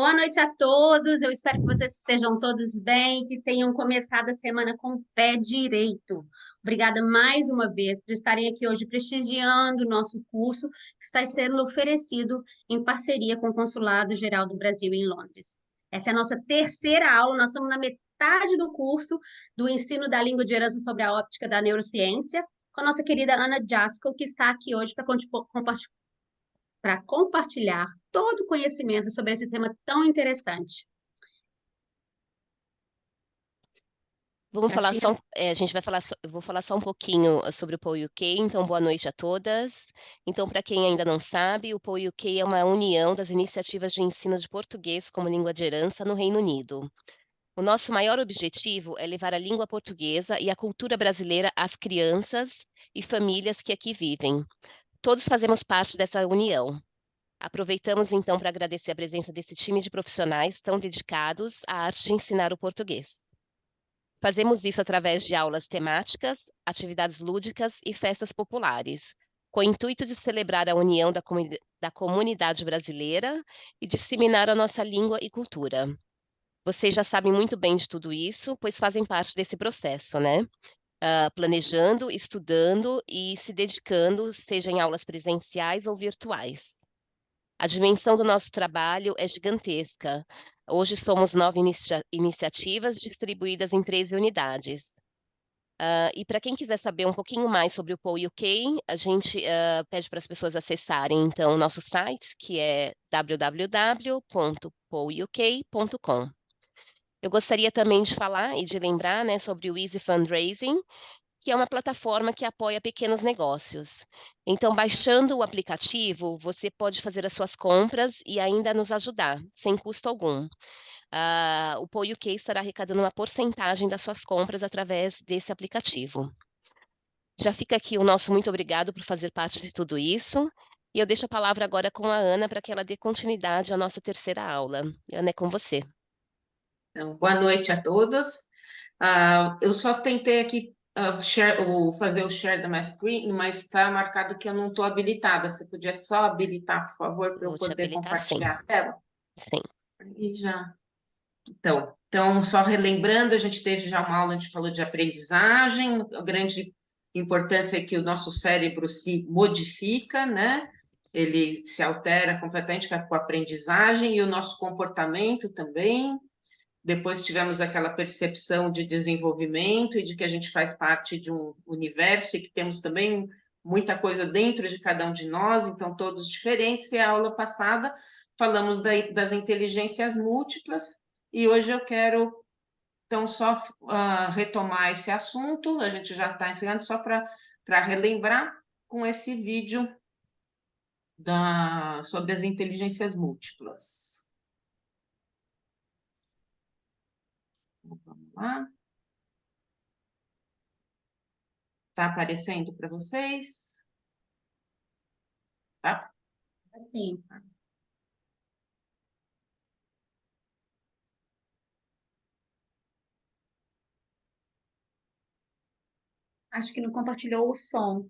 Boa noite a todos. Eu espero que vocês estejam todos bem, que tenham começado a semana com o pé direito. Obrigada mais uma vez por estarem aqui hoje prestigiando o nosso curso que está sendo oferecido em parceria com o Consulado Geral do Brasil em Londres. Essa é a nossa terceira aula, nós estamos na metade do curso do ensino da língua de herança sobre a óptica da neurociência, com a nossa querida Ana Jaskol, que está aqui hoje para compartilhar todo o conhecimento sobre esse tema tão interessante. Vamos falar Pratinha, só, a gente vai falar, eu vou falar só um pouquinho sobre o Paul UK, então boa noite a todas. Então, para quem ainda não sabe, o Paul UK é uma união das iniciativas de ensino de português como língua de herança no Reino Unido. O nosso maior objetivo é levar a língua portuguesa e a cultura brasileira às crianças e famílias que aqui vivem. Todos fazemos parte dessa união. Aproveitamos então para agradecer a presença desse time de profissionais tão dedicados à arte de ensinar o português. Fazemos isso através de aulas temáticas, atividades lúdicas e festas populares, com o intuito de celebrar a união da comunidade brasileira e disseminar a nossa língua e cultura. Vocês já sabem muito bem de tudo isso, pois fazem parte desse processo, né? Planejando, estudando e se dedicando, seja em aulas presenciais ou virtuais. A dimensão do nosso trabalho é gigantesca. Hoje somos 9 iniciativas distribuídas em 13 unidades. E para quem quiser saber um pouquinho mais sobre o Paul UK, a gente pede para as pessoas acessarem então o nosso site, que é www.pauluk.com. Eu gostaria também de falar e de lembrar, né, sobre o Easy Fundraising, que é uma plataforma que apoia pequenos negócios. Então, baixando o aplicativo, você pode fazer as suas compras e ainda nos ajudar, sem custo algum. O Paul UK estará arrecadando uma porcentagem das suas compras através desse aplicativo. Já fica aqui o nosso muito obrigado por fazer parte de tudo isso. E eu deixo a palavra agora com a Ana para que ela dê continuidade à nossa terceira aula. Ana, é com você. Então, boa noite a todos. Eu só tentei aqui fazer o share da minha screen, mas está marcado que eu não estou habilitada. Você podia só habilitar, por favor, para eu Vou te poder habilitar sim. compartilhar a tela? Sim. E já. Então, só relembrando, a gente teve já uma aula, a gente falou de aprendizagem, a grande importância é que o nosso cérebro se modifica, né? Ele se altera completamente com a aprendizagem e o nosso comportamento também. Depois tivemos aquela percepção de desenvolvimento e de que a gente faz parte de um universo e que temos também muita coisa dentro de cada um de nós, então todos diferentes. E a aula passada falamos das inteligências múltiplas e hoje eu quero então só retomar esse assunto. A gente já está ensinando só para relembrar com esse vídeo sobre as inteligências múltiplas. Vamos lá. Está aparecendo para vocês? Tá? sim. Acho que não compartilhou o som.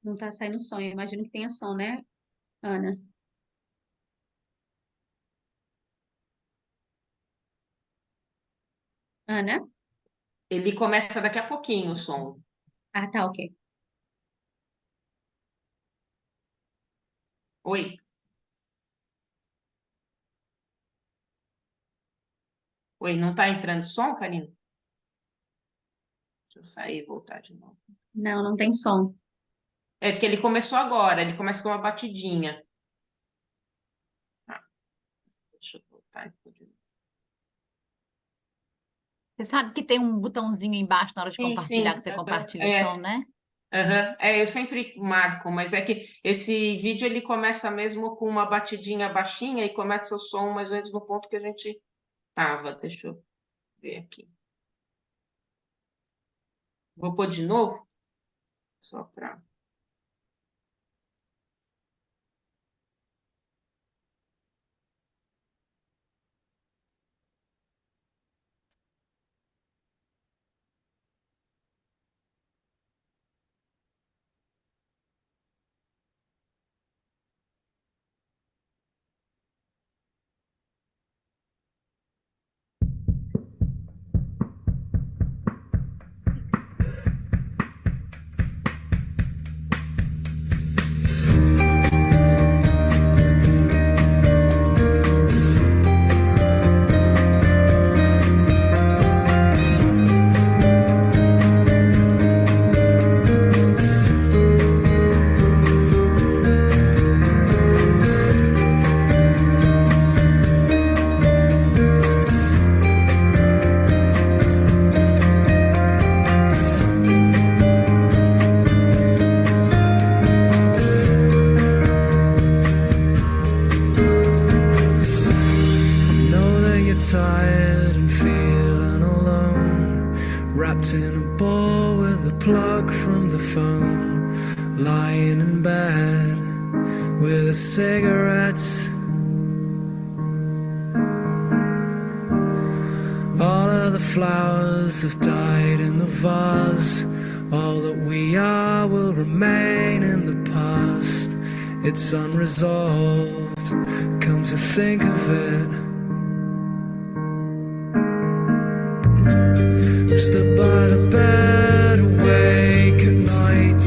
Não está saindo som. Eu imagino que tenha som, né, Ana? Ana? Ele começa daqui a pouquinho o som. Ah, tá, ok. Oi? Oi, não está entrando som, Karina? Deixa eu sair e voltar de novo. Não, não tem som. É porque ele começou agora, ele começa com uma batidinha. Tá, deixa eu voltar de novo. Você sabe que tem um botãozinho embaixo na hora de Sim, compartilhar, sim. que você compartilha o som, né? Eu sempre marco, mas é que esse vídeo ele começa mesmo com uma batidinha baixinha e começa o som mais ou menos no ponto que a gente estava. Deixa eu ver aqui. Vou pôr de novo, só para. lying in bed with a cigarette. All of the flowers have died in the vase. All that we are will remain in the past. It's unresolved, come to think of it. I'm stood by the bed, awake at night,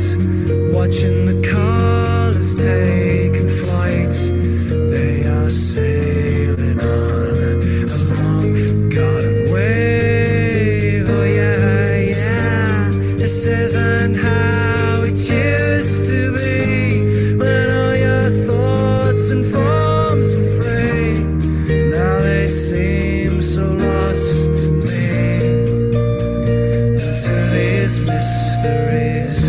watching the colours taking flight. They are sailing on a long forgotten wave. Oh yeah, yeah. This isn't how it used to be, when all your thoughts and forms were free. Now they seem so lost to me, into these mysteries.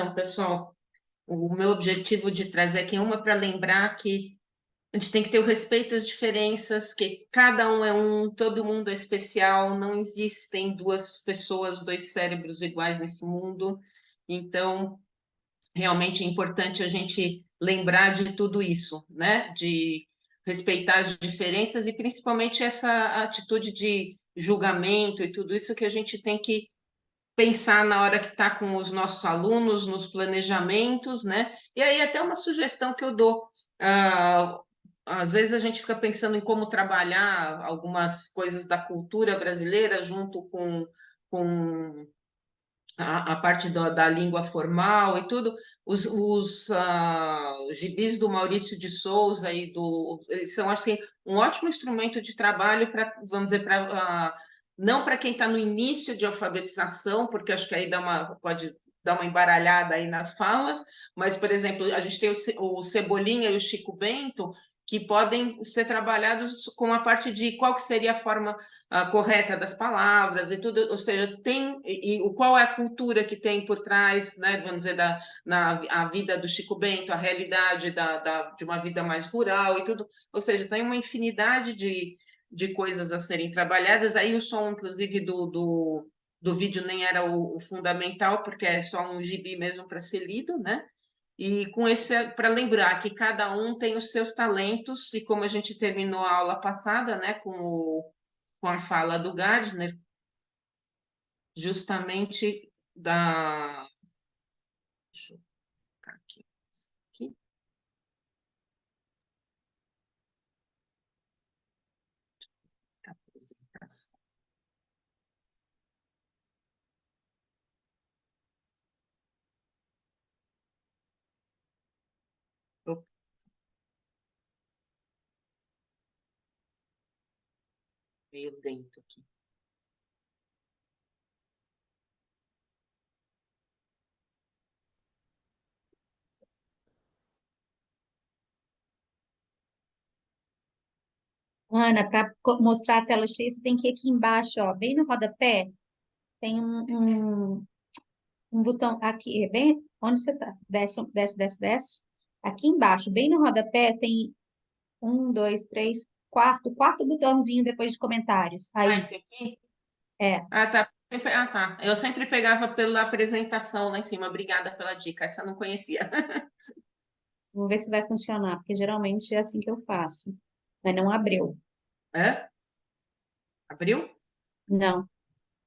Então, pessoal, o meu objetivo de trazer aqui uma para lembrar que a gente tem que ter o respeito às diferenças, que cada um é um, todo mundo é especial, não existem duas pessoas, dois cérebros iguais nesse mundo. Então, realmente é importante a gente lembrar de tudo isso, né? De respeitar as diferenças e principalmente essa atitude de julgamento e tudo isso que a gente tem que pensar na hora que está com os nossos alunos, nos planejamentos, né? E aí até uma sugestão que eu dou. Às vezes a gente fica pensando em como trabalhar algumas coisas da cultura brasileira junto com a parte da língua formal e tudo, os gibis do Maurício de Souza eles são assim um ótimo instrumento de trabalho para, vamos dizer, não para quem está no início de alfabetização, porque acho que aí pode dar uma embaralhada aí nas falas, mas, por exemplo, a gente tem o Cebolinha e o Chico Bento, que podem ser trabalhados com a parte de qual que seria a forma correta das palavras e tudo, ou seja, qual é a cultura que tem por trás, né, vamos dizer, a vida do Chico Bento, a realidade de uma vida mais rural e tudo, ou seja, tem uma infinidade de coisas a serem trabalhadas, aí o som, inclusive, do vídeo nem era o fundamental, porque é só um gibi mesmo para ser lido, né? E com esse, para lembrar que cada um tem os seus talentos, e como a gente terminou a aula passada, né, com a fala do Gardner, justamente da. Deixa eu colocar aqui. Apresentação. Opa, meio lento aqui. Ana, para mostrar a tela cheia, você tem que ir aqui embaixo, ó, bem no rodapé, tem um botão aqui, bem onde você está. Desce, desce, desce, desce. Aqui embaixo, bem no rodapé, tem um, dois, três, quarto botãozinho depois de comentários. Aí, Esse aqui? é, Tá. Tá. Eu sempre pegava pela apresentação lá em cima. Obrigada pela dica. Essa eu não conhecia. vamos ver se vai funcionar, porque geralmente é assim que eu faço. Mas não abriu. Hã? Abriu? Não,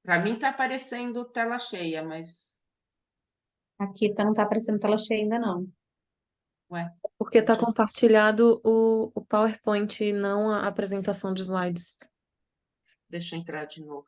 Para mim tá aparecendo tela cheia, mas. aqui não tá aparecendo tela cheia ainda não. Ué, Porque está deixa eu- compartilhado o PowerPoint e não a apresentação de slides. deixa eu entrar de novo.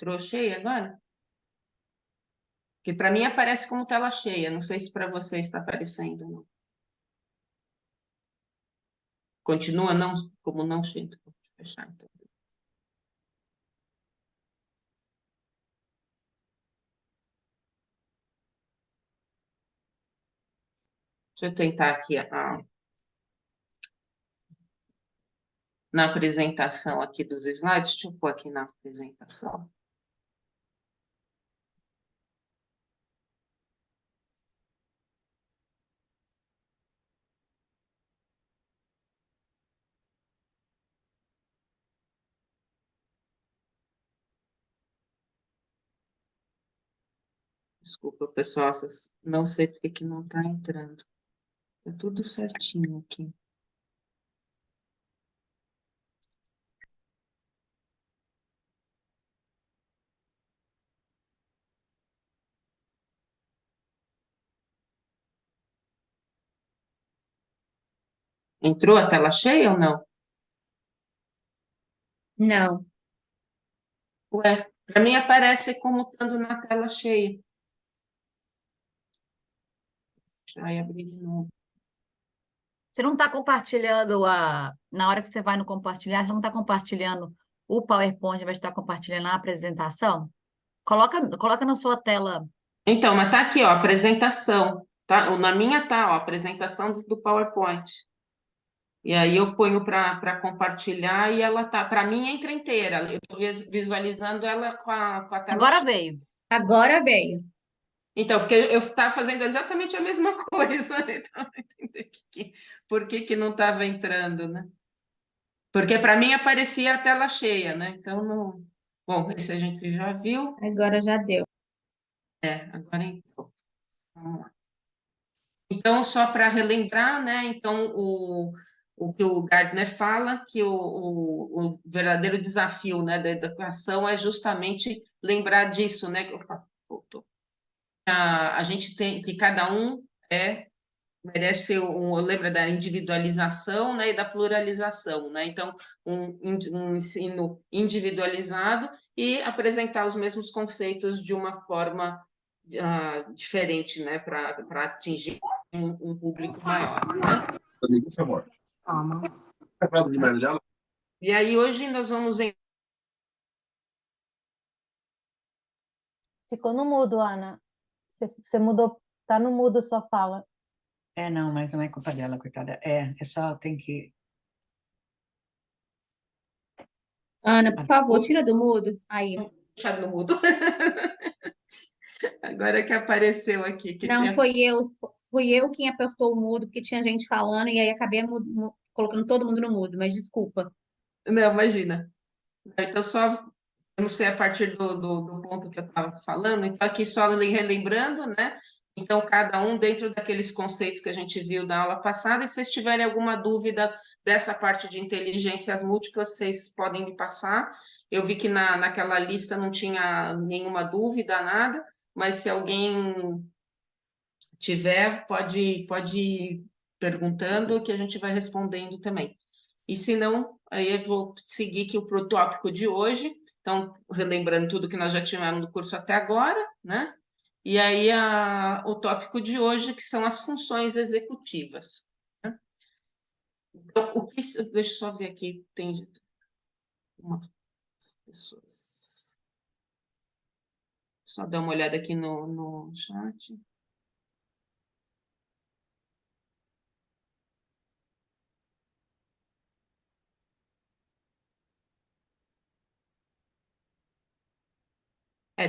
Entrou cheia agora? Que para mim aparece como tela cheia. Não sei se para você está aparecendo. Não. Continua não, como não cheio. Vou fechar, então. Deixa eu tentar aqui na apresentação aqui dos slides. Deixa eu pôr aqui na apresentação. Desculpa, pessoal, não sei porque que não está entrando. Tá tudo certinho aqui. Entrou a tela cheia ou não? Não, Ué, para mim aparece como estando na tela cheia. Deixa eu abrir de novo. Você não está compartilhando na hora que você vai no compartilhar, você não está compartilhando o PowerPoint, vai estar compartilhando a apresentação? Coloca na sua tela. Então, mas tá aqui, ó, apresentação, tá? Na minha tá, ó, apresentação do PowerPoint. E aí eu ponho para compartilhar e ela tá, para mim entra inteira. Eu estou visualizando ela com a tela Agora cheia. veio. Agora veio. Então, porque eu estava fazendo exatamente a mesma coisa, então entender por que não estava entrando, né? Porque para mim aparecia a tela cheia, né? Então, não... Bom, esse a gente já viu. Agora já deu. Agora entrou. Vamos lá. Então, só para relembrar, né? Então, o que o Gardner fala, que o verdadeiro desafio, né, da educação é justamente lembrar disso, né? Opa, voltou. A gente tem que cada um merece lembra da individualização, né, e da pluralização, né? Então, um ensino individualizado e apresentar os mesmos conceitos de uma forma diferente, né, para atingir um público maior, né? E aí hoje nós vamos Ficou no mudo, Ana. Você mudou, tá no mudo sua fala. Não, mas não é culpa dela, coitada. Só tem que. Ana, por favor, tira do mudo. Aí. deixar no mudo. Agora que apareceu aqui. Não, fui eu quem apertou o mudo, porque tinha gente falando, e aí acabei colocando todo mundo no mudo, mas desculpa. Não, imagina. Então, eu não sei a partir do ponto que eu estava falando, então aqui só relembrando, né? Então, cada um dentro daqueles conceitos que a gente viu na aula passada, e se vocês tiverem alguma dúvida dessa parte de inteligências múltiplas, vocês podem me passar. Eu vi que naquela lista não tinha nenhuma dúvida, nada, mas se alguém tiver, pode ir perguntando que a gente vai respondendo também. E se não, aí eu vou seguir aqui o tópico de hoje. Então, relembrando tudo que nós já tivemos no curso até agora, né? E aí o tópico de hoje, que são as funções executivas. Né? Então, deixa eu só ver aqui, tem umas pessoas. Só dar uma olhada aqui no chat.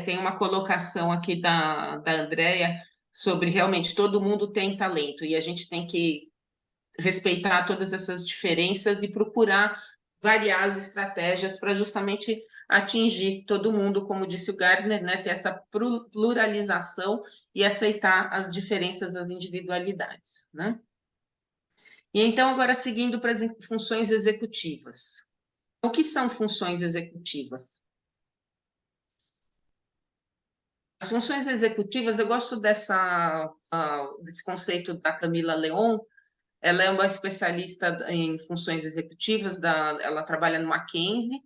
Tem uma colocação aqui da Andrea sobre realmente todo mundo tem talento e a gente tem que respeitar todas essas diferenças e procurar variar as estratégias para justamente atingir todo mundo, como disse o Gardner, né, ter essa pluralização e aceitar as diferenças, as individualidades, né? E então, agora seguindo para as funções executivas. O que são funções executivas? As funções executivas, eu gosto desse conceito da Camila Leon. Ela é uma especialista em funções executivas, ela trabalha no Mackenzie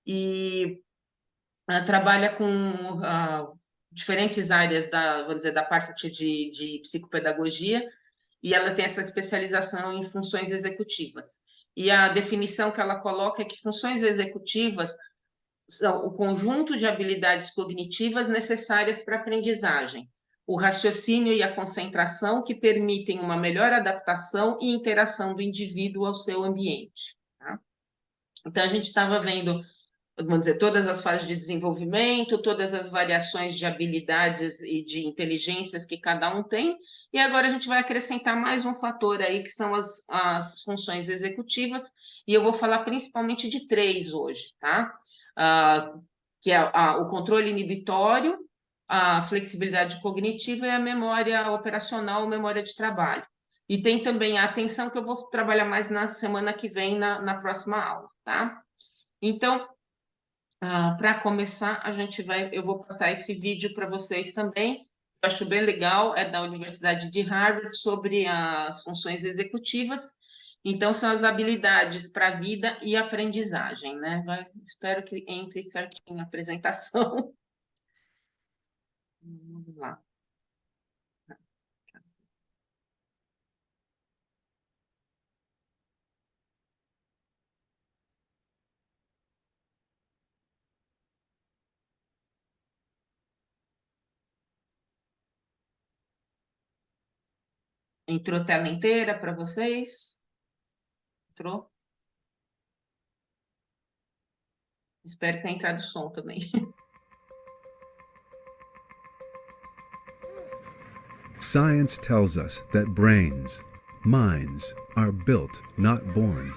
e ela trabalha com diferentes áreas vamos dizer, da parte de psicopedagogia, e ela tem essa especialização em funções executivas. E a definição que ela coloca é que funções executivas são o conjunto de habilidades cognitivas necessárias para a aprendizagem, o raciocínio e a concentração que permitem uma melhor adaptação e interação do indivíduo ao seu ambiente. Tá? Então, a gente estava vendo, vamos dizer, todas as fases de desenvolvimento, todas as variações de habilidades e de inteligências que cada um tem, e agora a gente vai acrescentar mais um fator aí, que são as funções executivas, e eu vou falar principalmente de 3 hoje, tá? Que é o controle inibitório, a flexibilidade cognitiva e a memória operacional, memória de trabalho. E tem também a atenção, que eu vou trabalhar mais na semana que vem, na próxima aula, tá? Então, para começar, eu vou passar esse vídeo para vocês também, eu acho bem legal, é da Universidade de Harvard, sobre as funções executivas. Então, são as habilidades para a vida e aprendizagem, né? Agora, espero que entre certinho a apresentação. Vamos lá. Entrou tela inteira para vocês? Entrou? Espero que tenha entrado o som também. Science tells us that brains, minds, are built, not born.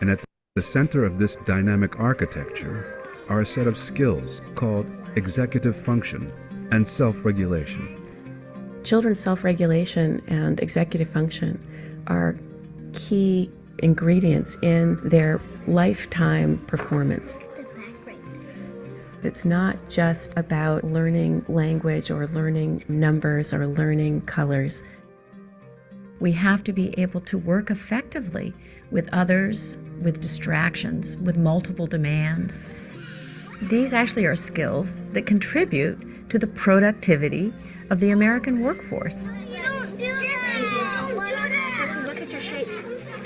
And at the center of this dynamic architecture are a set of skills called executive function and self-regulation. Children's self-regulation and executive function are key ingredients in their lifetime performance. It's not just about learning language or learning numbers or learning colors. We have to be able to work effectively with others, with distractions, with multiple demands. These actually are skills that contribute to the productivity of the American workforce.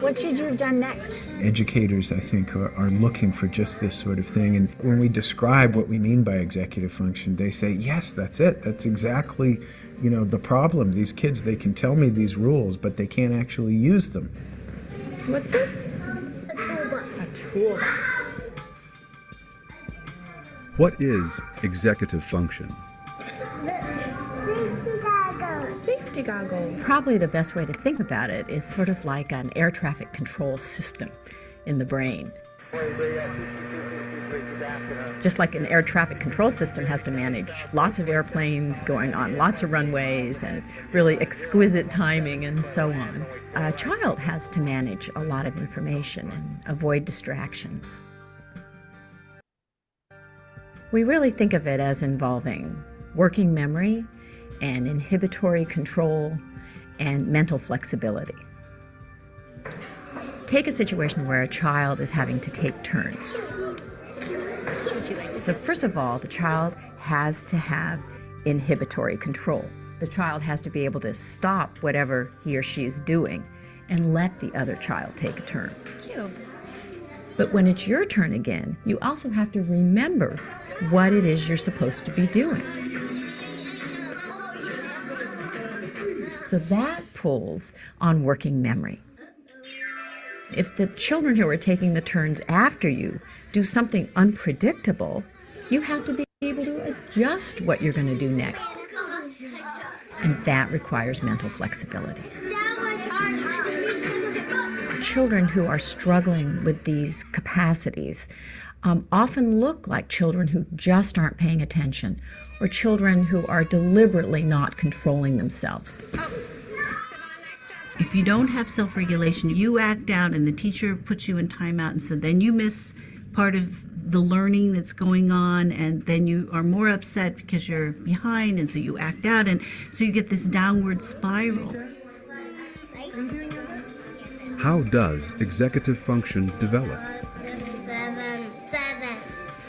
What should you have done next? Educators, I think, are looking for just this sort of thing. And when we describe what we mean by executive function, they say, yes, that's it. That's exactly, the problem. These kids, they can tell me these rules, but they can't actually use them. What's this? A toolbox. A toolbox. What is executive function? Safety goggles. Probably the best way to think about it is sort of like an air traffic control system in the brain. Just like an air traffic control system has to manage lots of airplanes going on lots of runways and really exquisite timing and so on, a child has to manage a lot of information and avoid distractions. We really think of it as involving working memory and inhibitory control and mental flexibility. Take a situation where a child is having to take turns. So first of all, the child has to have inhibitory control. The child has to be able to stop whatever he or she is doing and let the other child take a turn. Cute. But when it's your turn again, you also have to remember what it is you're supposed to be doing. So that pulls on working memory. If the children who are taking the turns after you do something unpredictable, you have to be able to adjust what you're going to do next. And that requires mental flexibility. Children who are struggling with these capacities often look like children who just aren't paying attention, or children who are deliberately not controlling themselves. If you don't have self-regulation, you act out and the teacher puts you in timeout, and so then you miss part of the learning that's going on, and then you are more upset because you're behind, and so you act out, and so you get this downward spiral. How does executive function develop? 7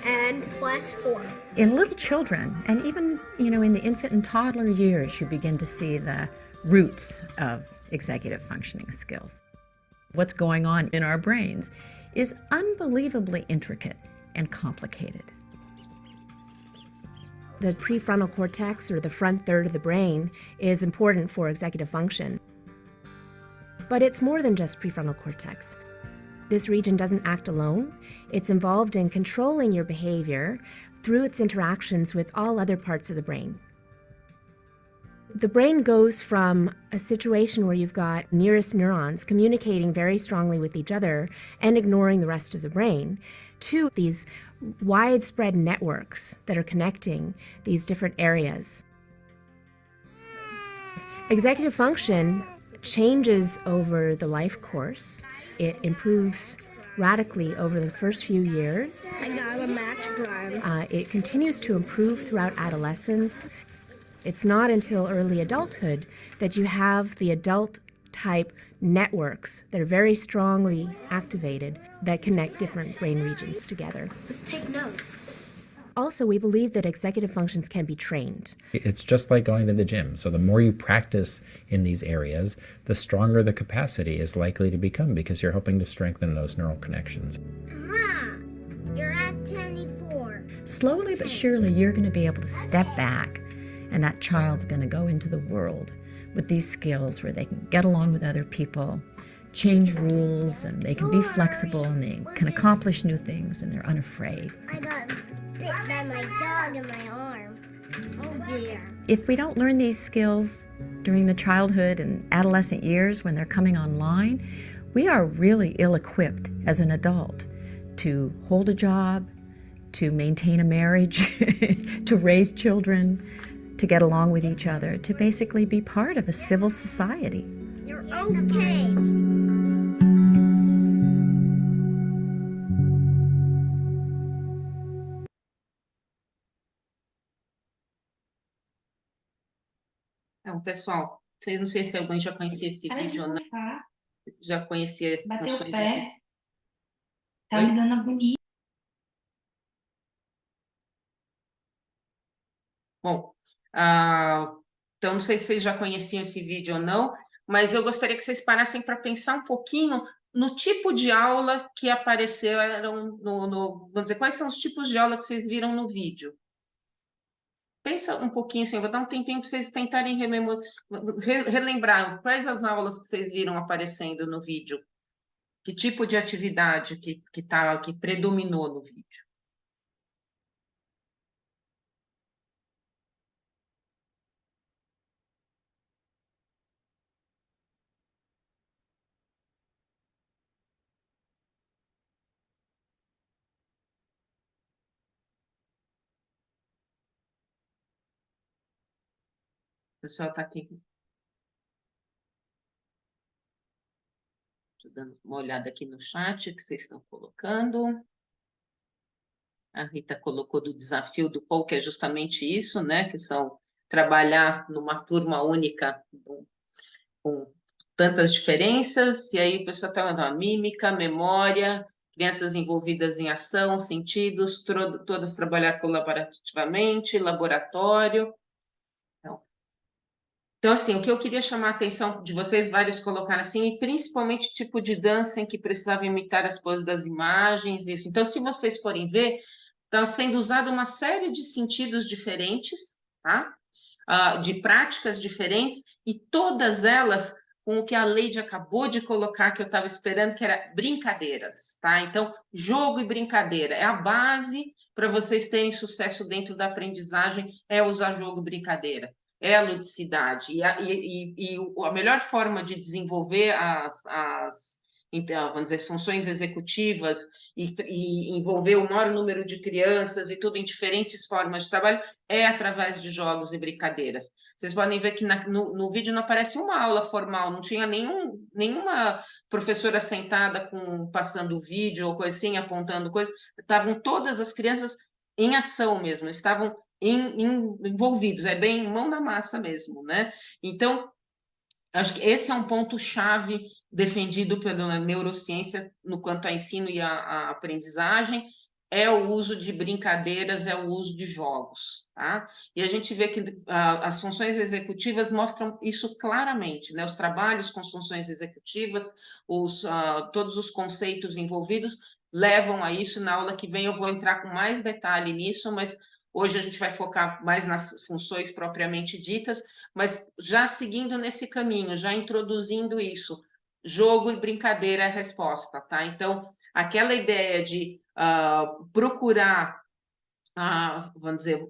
and plus 4. In little children, and even in the infant and toddler years, you begin to see the roots of executive functioning skills. What's going on in our brains is unbelievably intricate and complicated. The prefrontal cortex, or the front third of the brain, is important for executive function. But it's more than just prefrontal cortex. This region doesn't act alone. It's involved in controlling your behavior through its interactions with all other parts of the brain. The brain goes from a situation where you've got nearest neurons communicating very strongly with each other and ignoring the rest of the brain, to these widespread networks that are connecting these different areas. Executive function changes over the life course. It improves radically over the first few years. I got a match prime. It continues to improve throughout adolescence. It's not until early adulthood that you have the adult-type networks that are very strongly activated that connect different brain regions together. Let's take notes. Also, we believe that executive functions can be trained. It's just like going to the gym. So the more you practice in these areas, the stronger the capacity is likely to become, because you're hoping to strengthen those neural connections. You're at 24. Slowly but surely, you're going to be able to step back And that child's going to go into the world with these skills where they can get along with other people, change rules, and they can be flexible, and they can accomplish new things, and they're unafraid. I got bit by my dog in my arm. Oh dear. If we don't learn these skills during the childhood and adolescent years when they're coming online, we are really ill-equipped as an adult to hold a job, to maintain a marriage, to raise children, to get along with each other, to basically be part of a civil society. You're okay. Então, pessoal, não sei se alguém já conhecia esse vídeo ou não. Já conhecia Bateu o funções pé. Tá me dando agonia. Bom, então não sei se vocês já conheciam esse vídeo ou não, mas eu gostaria que vocês parassem para pensar um pouquinho no tipo de aula que apareceram vamos dizer, quais são os tipos de aula que vocês viram no vídeo. Pensa um pouquinho assim, vou dar um tempinho para vocês tentarem relembrar quais as aulas que vocês viram aparecendo no vídeo. Que tipo de atividade que predominou no vídeo? O pessoal está aqui. Estou dando uma olhada aqui no chat que vocês estão colocando. A Rita colocou do desafio do Paul, que é justamente isso, né? Que são trabalhar numa turma única com tantas diferenças. E aí o pessoal está falando mímica, memória, crianças envolvidas em ação, sentidos, todas trabalhar colaborativamente, laboratório. Então, assim, o que eu queria chamar a atenção de vocês, vários colocaram assim, e principalmente tipo de dança em que precisava imitar as poses das imagens, isso. Então, se vocês forem ver, está sendo usado uma série de sentidos diferentes, tá? De práticas diferentes, e todas elas com o que a Leide acabou de colocar, que eu estava esperando, que era brincadeiras, tá? Então, jogo e brincadeira é a base para vocês terem sucesso dentro da aprendizagem, é usar jogo e brincadeira. É a ludicidade. E a melhor forma de desenvolver vamos dizer, as funções executivas e envolver o maior número de crianças e tudo em diferentes formas de trabalho é através de jogos e brincadeiras. Vocês podem ver que no vídeo não aparece uma aula formal, não tinha nenhuma professora sentada passando o vídeo ou coisa assim, apontando coisa. Estavam todas as crianças em ação mesmo, estavam envolvidos, é bem mão na massa mesmo, né? Então, acho que esse é um ponto-chave defendido pela neurociência no quanto a ensino e a aprendizagem, é o uso de brincadeiras, é o uso de jogos, tá? E a gente vê que as funções executivas mostram isso claramente, né? Os trabalhos com funções executivas, todos os conceitos envolvidos levam a isso. Na aula que vem eu vou entrar com mais detalhe nisso, mas hoje a gente vai focar mais nas funções propriamente ditas, mas já seguindo nesse caminho, já introduzindo isso, jogo e brincadeira é a resposta, tá? Então, aquela ideia de procurar, vamos dizer,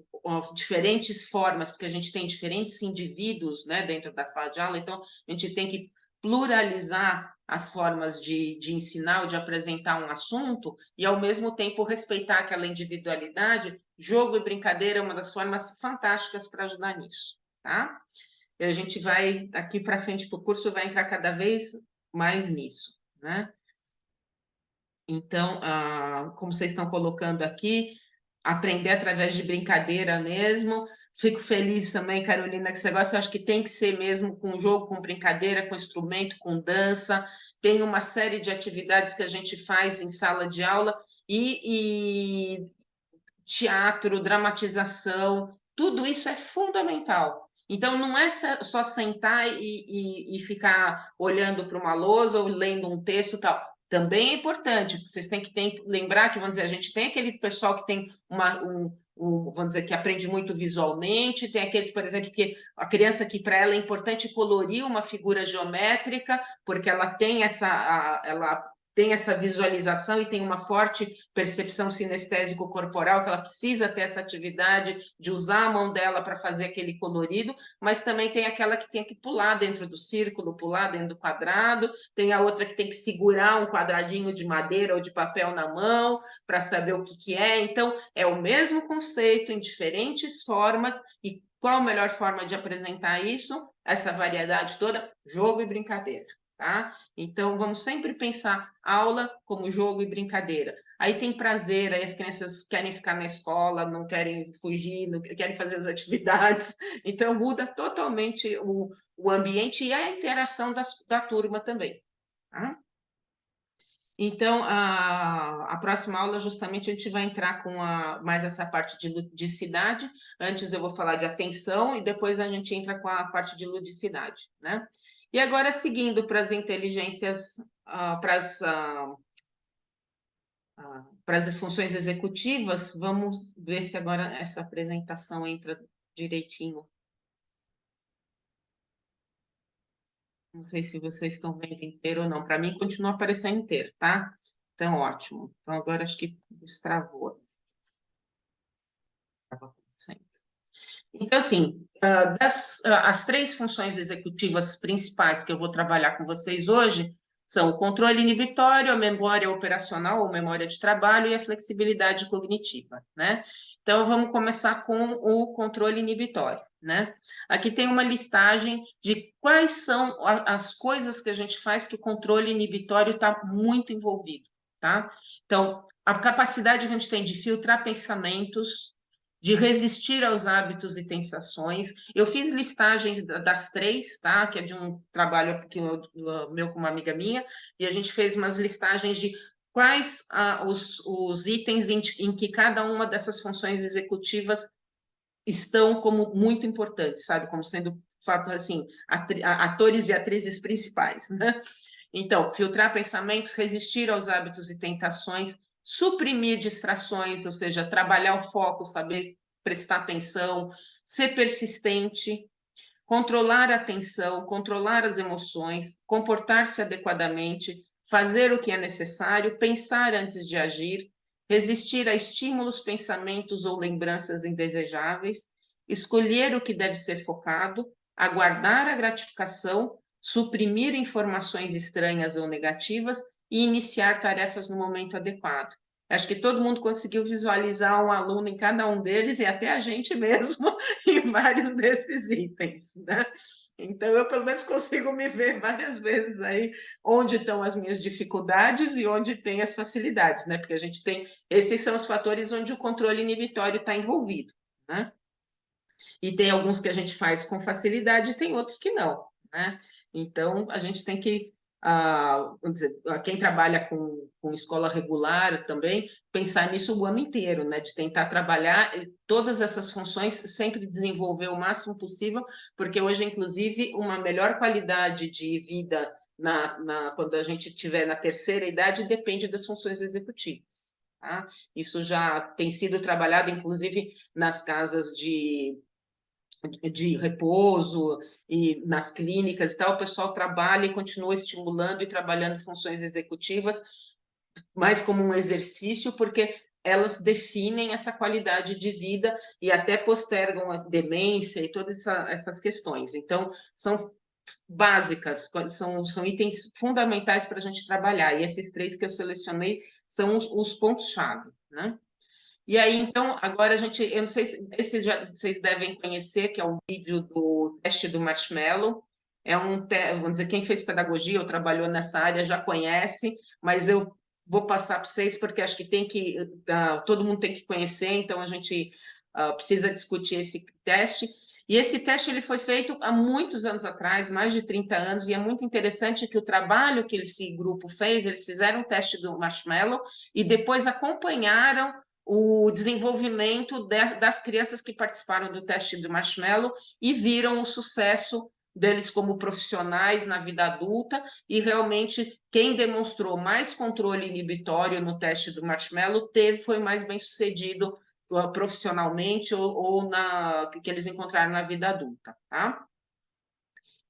diferentes formas, porque a gente tem diferentes indivíduos, né, dentro da sala de aula, então a gente tem que pluralizar as formas de ensinar ou de apresentar um assunto e, ao mesmo tempo, respeitar aquela individualidade. Jogo e brincadeira é uma das formas fantásticas para ajudar nisso, tá? E a gente vai, daqui para frente, para o curso, vai entrar cada vez mais nisso, né? Então, como vocês estão colocando aqui, aprender através de brincadeira mesmo. Fico feliz também, Carolina, que você gosta. Eu acho que tem que ser mesmo com jogo, com brincadeira, com instrumento, com dança. Tem uma série de atividades que a gente faz em sala de aula e teatro, dramatização, tudo isso é fundamental. Então, não é só sentar e ficar olhando para uma lousa ou lendo um texto e tal. Também é importante, vocês têm que lembrar que, vamos dizer, a gente tem aquele pessoal que tem vamos dizer, que aprende muito visualmente, tem aqueles, por exemplo, que a criança que para ela é importante colorir uma figura geométrica, porque ela tem essa visualização e tem uma forte percepção sinestésico corporal, que ela precisa ter essa atividade de usar a mão dela para fazer aquele colorido, mas também tem aquela que tem que pular dentro do círculo, pular dentro do quadrado, tem a outra que tem que segurar um quadradinho de madeira ou de papel na mão para saber o que é. Então, é o mesmo conceito em diferentes formas. E qual a melhor forma de apresentar isso? Essa variedade toda? Jogo e brincadeira. Tá? Então, vamos sempre pensar aula como jogo e brincadeira. Aí tem prazer, aí as crianças querem ficar na escola, não querem fugir, não querem fazer as atividades. Então, muda totalmente o ambiente e a interação da turma também. Tá? Então, a próxima aula, justamente, a gente vai entrar com mais essa parte de ludicidade. Antes eu vou falar de atenção e depois a gente entra com a parte de ludicidade, né? E agora, seguindo para as inteligências, para as funções executivas, vamos ver se agora essa apresentação entra direitinho. Não sei se vocês estão vendo inteiro ou não. Para mim, continua aparecendo inteiro, tá? Então, ótimo. Então, agora acho que destravou. Então, assim, as 3 funções executivas principais que eu vou trabalhar com vocês hoje são o controle inibitório, a memória operacional ou memória de trabalho e a flexibilidade cognitiva, né? Então, vamos começar com o controle inibitório, né? Aqui tem uma listagem de quais são as coisas que a gente faz que o controle inibitório está muito envolvido, tá? Então, a capacidade que a gente tem de filtrar pensamentos, de resistir aos hábitos e tentações. Eu fiz listagens das 3, tá? Que é de um trabalho meu com uma amiga minha, e a gente fez umas listagens de quais os itens em que cada uma dessas funções executivas estão como muito importantes, sabe? Como sendo, assim, atores e atrizes principais, né? Então, filtrar pensamentos, resistir aos hábitos e tentações, suprimir distrações, ou seja, trabalhar o foco, saber prestar atenção, ser persistente, controlar a atenção, controlar as emoções, comportar-se adequadamente, fazer o que é necessário, pensar antes de agir, resistir a estímulos, pensamentos ou lembranças indesejáveis, escolher o que deve ser focado, aguardar a gratificação, suprimir informações estranhas ou negativas e iniciar tarefas no momento adequado. Acho que todo mundo conseguiu visualizar um aluno em cada um deles e até a gente mesmo em vários desses itens, né? Então, eu pelo menos consigo me ver várias vezes aí onde estão as minhas dificuldades e onde tem as facilidades, né? Porque a gente tem... Esses são os fatores onde o controle inibitório está envolvido, né? E tem alguns que a gente faz com facilidade e tem outros que não, né? Então, a gente tem que, vamos dizer, quem trabalha com escola regular também, pensar nisso o ano inteiro, né? De tentar trabalhar todas essas funções, sempre desenvolver o máximo possível, porque hoje, inclusive, uma melhor qualidade de vida quando a gente estiver na terceira idade depende das funções executivas, tá? Isso já tem sido trabalhado, inclusive, nas casas de repouso e nas clínicas e tal, o pessoal trabalha e continua estimulando e trabalhando funções executivas, mais como um exercício, porque elas definem essa qualidade de vida e até postergam a demência e todas essas questões. Então, são básicas, são itens fundamentais para a gente trabalhar, e esses 3 que eu selecionei são os pontos-chave, né? E aí, então, agora eu não sei se vocês devem conhecer, que é um vídeo do teste do marshmallow. Vamos dizer, quem fez pedagogia ou trabalhou nessa área já conhece, mas eu vou passar para vocês porque acho que todo mundo tem que conhecer, então a gente precisa discutir esse teste. E esse teste ele foi feito há muitos anos atrás, mais de 30 anos, e é muito interessante que o trabalho que esse grupo fez, eles fizeram o teste do marshmallow e depois acompanharam o desenvolvimento das crianças que participaram do teste do marshmallow e viram o sucesso deles como profissionais na vida adulta, e realmente quem demonstrou mais controle inibitório no teste do marshmallow foi mais bem sucedido profissionalmente ou que eles encontraram na vida adulta, tá?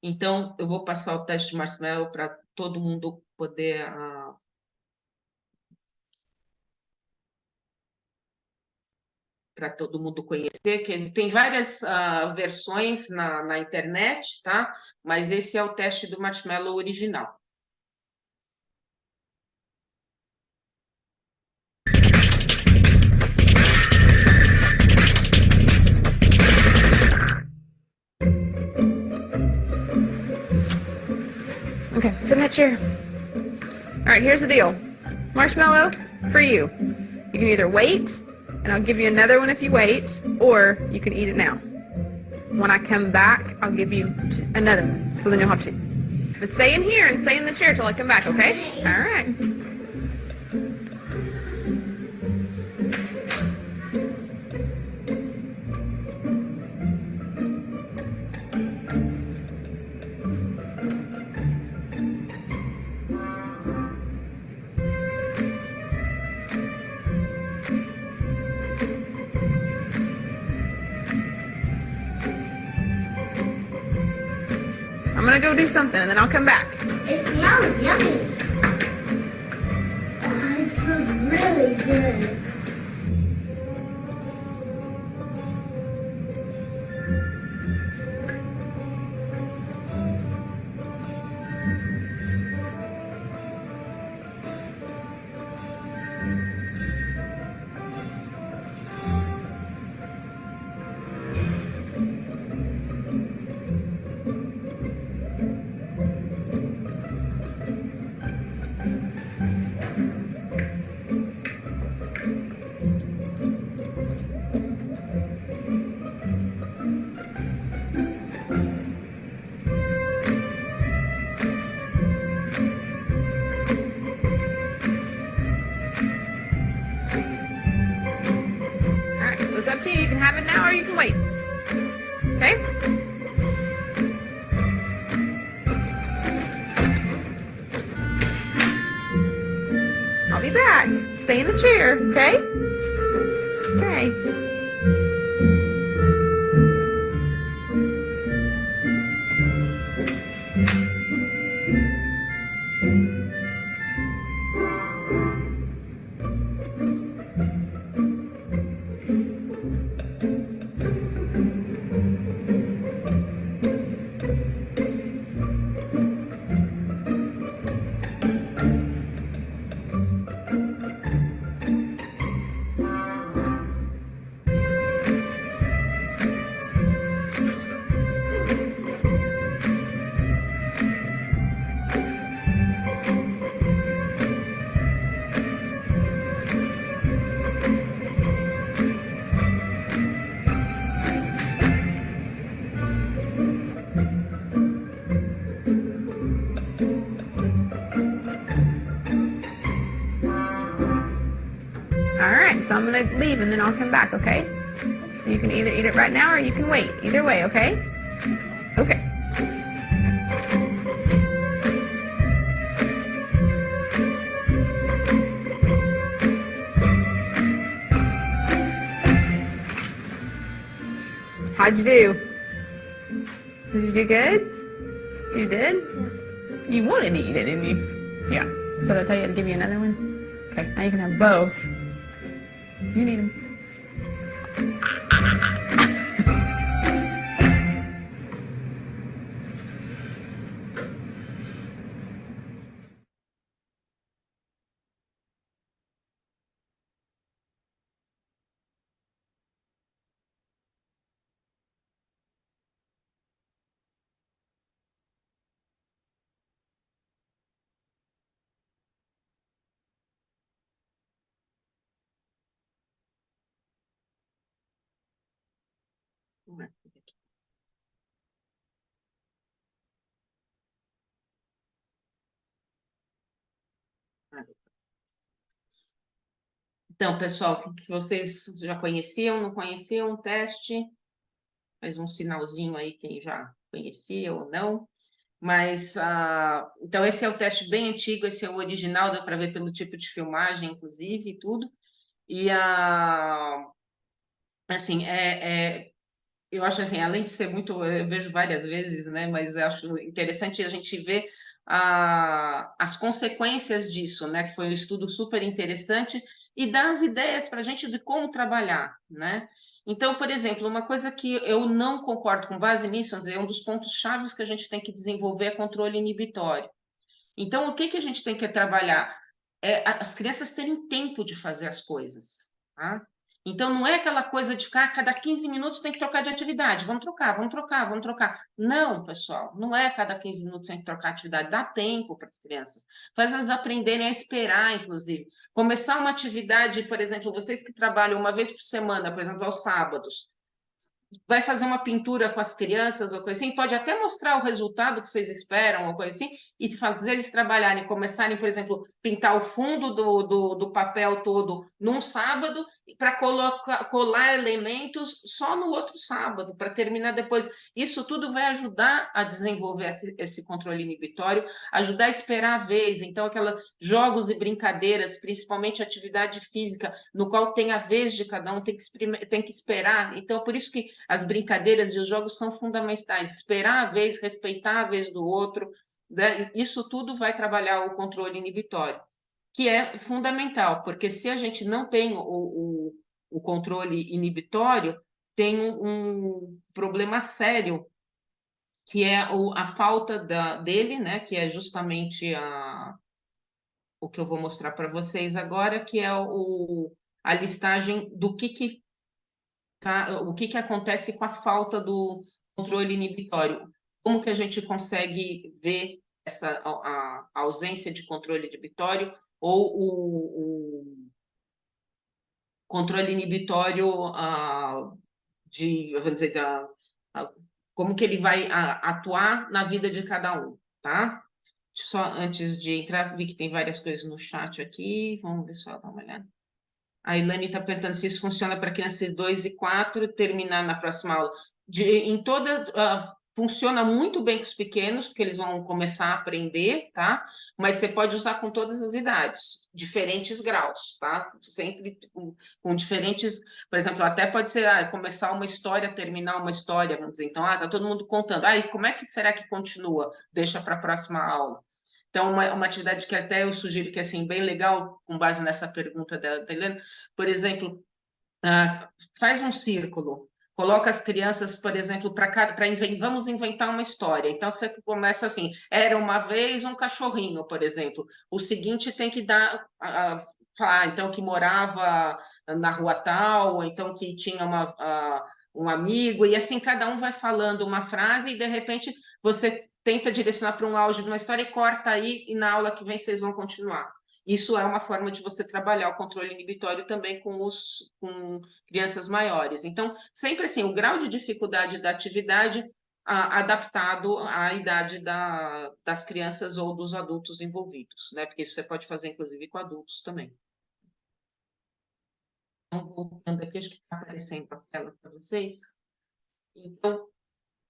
Então, eu vou passar o teste de Marshmallow para todo mundo poder para todo mundo conhecer, que ele tem várias versões na internet, tá? Mas esse é o teste do Marshmallow original. Okay, sit in that chair. All right, here's the deal. Marshmallow, for you. You can either wait, and I'll give you another one if you wait, or you can eat it now. When I come back, I'll give you another one, so then you'll have two. But stay in here and stay in the chair till I come back, okay? All right. I'm gonna go do something and then I'll come back. It smells yummy. Oh, it smells really good. It's up to you. You can have it now or you can wait. Okay? I'll be back. Stay in the chair, okay? Okay. So I'm gonna leave and then I'll come back, okay? So you can either eat it right now or you can wait. Either way, okay? Okay. How'd you do? Did you do good? You did? You wanted to eat it, didn't you? Yeah. So did I tell you to give you another one? Okay, now you can have both. You need them. Então, pessoal, que vocês já conheciam, não conheciam o teste? Faz um sinalzinho aí quem já conhecia ou não. Mas, então, esse é o teste bem antigo, esse é o original, dá para ver pelo tipo de filmagem, inclusive, e tudo. E assim, eu acho assim, além de ser muito, eu vejo várias vezes, né, mas eu acho interessante a gente ver as consequências disso, né, que foi um estudo super interessante e dá as ideias para a gente de como trabalhar, né? Então, por exemplo, uma coisa que eu não concordo com base nisso, é um dos pontos chaves que a gente tem que desenvolver é controle inibitório. Então, o que que a gente tem que trabalhar? As crianças terem tempo de fazer as coisas, tá? Então, não é aquela coisa de ficar a cada 15 minutos tem que trocar de atividade. Vamos trocar, vamos trocar, vamos trocar. Não, pessoal, não é a cada 15 minutos tem que trocar atividade. Dá tempo para as crianças. Faz elas aprenderem a esperar, inclusive. Começar uma atividade, por exemplo, vocês que trabalham uma vez por semana, por exemplo, aos sábados, vai fazer uma pintura com as crianças ou coisa assim, pode até mostrar o resultado que vocês esperam ou coisa assim, e fazer eles trabalharem, começarem, por exemplo, pintar o fundo do papel todo num sábado, para colar elementos só no outro sábado, para terminar depois. Isso tudo vai ajudar a desenvolver esse controle inibitório, ajudar a esperar a vez. Então, aqueles jogos e brincadeiras, principalmente atividade física, no qual tem a vez de cada um, tem que esperar. Então, por isso que as brincadeiras e os jogos são fundamentais. Esperar a vez, respeitar a vez do outro, né? Isso tudo vai trabalhar o controle inibitório, que é fundamental, porque se a gente não tem o controle inibitório, tem um problema sério, que é a falta dele, né? Que é justamente o que eu vou mostrar para vocês agora, que é a listagem do que o que acontece com a falta do controle inibitório. Como que a gente consegue ver a ausência de controle inibitório ou o controle inibitório vamos dizer, como que ele vai atuar na vida de cada um, tá? Só antes de entrar, vi que tem várias coisas no chat aqui, vamos ver só, dar uma olhada. A Ilane está perguntando se isso funciona para crianças 2 e 4, terminar na próxima aula. Funciona muito bem com os pequenos, porque eles vão começar a aprender, tá? Mas você pode usar com todas as idades, diferentes graus, tá? Sempre com diferentes... Por exemplo, até pode ser começar uma história, terminar uma história, vamos dizer. Então, tá todo mundo contando. E como é que será que continua? Deixa para a próxima aula. Então, uma atividade que até eu sugiro que é assim, bem legal, com base nessa pergunta da Helena, por exemplo, faz um círculo, coloca as crianças, por exemplo, vamos inventar uma história. Então, você começa assim, era uma vez um cachorrinho, por exemplo. O seguinte tem que falar, então, que morava na rua tal, ou então que tinha um amigo, e assim cada um vai falando uma frase e, de repente, você tenta direcionar para um áudio de uma história e corta aí, e na aula que vem vocês vão continuar. Isso é uma forma de você trabalhar o controle inibitório também com crianças maiores. Então, sempre assim, o grau de dificuldade da atividade adaptado à idade das crianças ou dos adultos envolvidos, né? Porque isso você pode fazer, inclusive, com adultos também. Então, voltando aqui, acho que está aparecendo a tela para vocês. Então,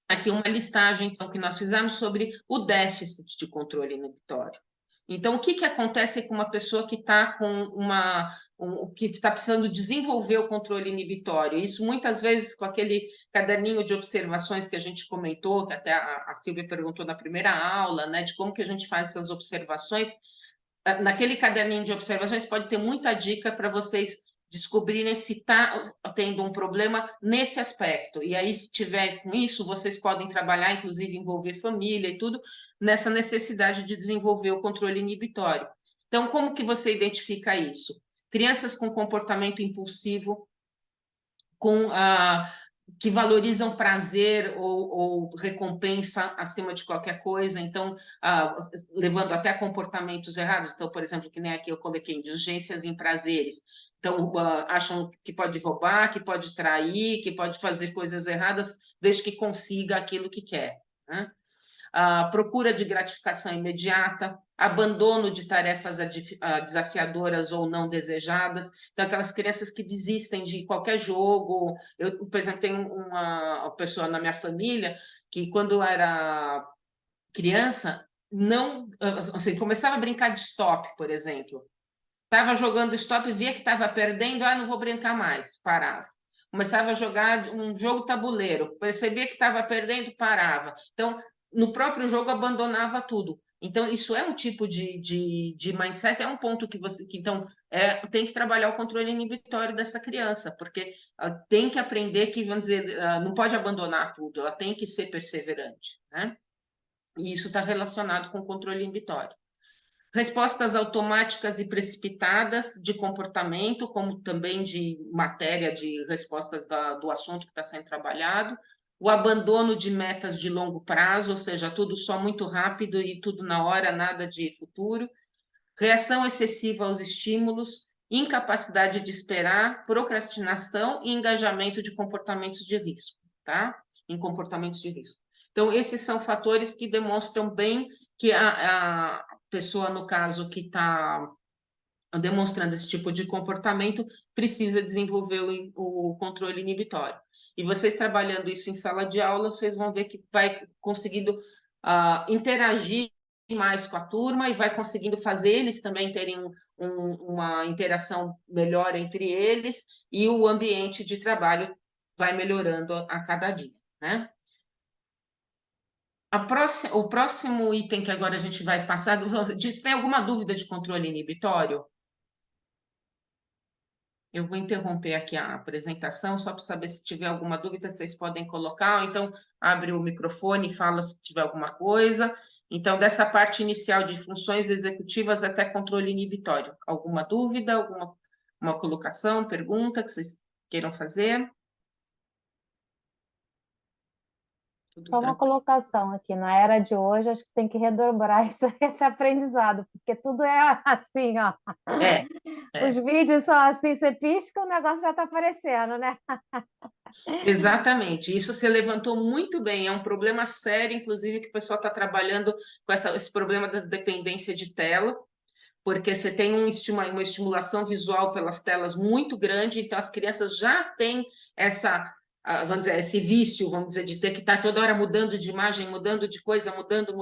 aqui uma listagem então, que nós fizemos sobre o déficit de controle inibitório. Então, o que acontece com uma pessoa que está que está precisando desenvolver o controle inibitório? Isso muitas vezes com aquele caderninho de observações que a gente comentou, que até a Silvia perguntou na primeira aula, né, de como que a gente faz essas observações. Naquele caderninho de observações pode ter muita dica para vocês descobrirem se está tendo um problema nesse aspecto. E aí, se tiver com isso, vocês podem trabalhar, inclusive envolver família e tudo, nessa necessidade de desenvolver o controle inibitório. Então, como que você identifica isso? Crianças com comportamento impulsivo, que valorizam prazer ou recompensa acima de qualquer coisa, então, levando até comportamentos errados. Então, por exemplo, que nem aqui eu coloquei indulgências em prazeres. Então, acham que pode roubar, que pode trair, que pode fazer coisas erradas, desde que consiga aquilo que quer, né? Procura de gratificação imediata, abandono de tarefas desafiadoras ou não desejadas. Então, aquelas crianças que desistem de qualquer jogo. Eu, por exemplo, tenho uma pessoa na minha família que, quando era criança, não, assim, começava a brincar de stop, por exemplo. Estava jogando stop, via que estava perdendo, não vou brincar mais, parava. começava a jogar um jogo tabuleiro, percebia que estava perdendo, parava. Então, no próprio jogo, abandonava tudo. Então, isso é um tipo de mindset, é um ponto que você... então, tem que trabalhar o controle inibitório dessa criança, porque tem que aprender que, vamos dizer, não pode abandonar tudo, ela tem que ser perseverante, né? E isso está relacionado com o controle inibitório. Respostas automáticas e precipitadas de comportamento, como também de matéria, de respostas do assunto que está sendo trabalhado. O abandono de metas de longo prazo, ou seja, tudo só muito rápido e tudo na hora, nada de futuro. Reação excessiva aos estímulos, incapacidade de esperar, procrastinação e engajamento de comportamentos de risco, tá? Em comportamentos de risco. Então, esses são fatores que demonstram bem que a pessoa, no caso, que está demonstrando esse tipo de comportamento, precisa desenvolver o controle inibitório. E vocês trabalhando isso em sala de aula, vocês vão ver que vai conseguindo interagir mais com a turma e vai conseguindo fazer eles também terem uma interação melhor entre eles e o ambiente de trabalho vai melhorando a cada dia, né? O próximo item que agora a gente vai passar, tem alguma dúvida de controle inibitório? Eu vou interromper aqui a apresentação, só para saber se tiver alguma dúvida, vocês podem colocar, ou então abre o microfone e fala se tiver alguma coisa. Então, dessa parte inicial de funções executivas até controle inibitório. Alguma dúvida, uma colocação, pergunta que vocês queiram fazer? Só uma colocação aqui, na era de hoje, acho que tem que redobrar esse aprendizado, porque tudo é assim, ó. Os vídeos são assim, você pisca, o negócio já está aparecendo, né? Exatamente, isso se levantou muito bem, é um problema sério, inclusive, que o pessoal está trabalhando com esse problema da dependência de tela, porque você tem uma estimulação visual pelas telas muito grande, então as crianças já têm vamos dizer, esse vício, vamos dizer, de ter que estar toda hora mudando de imagem, mudando de coisa, mudando,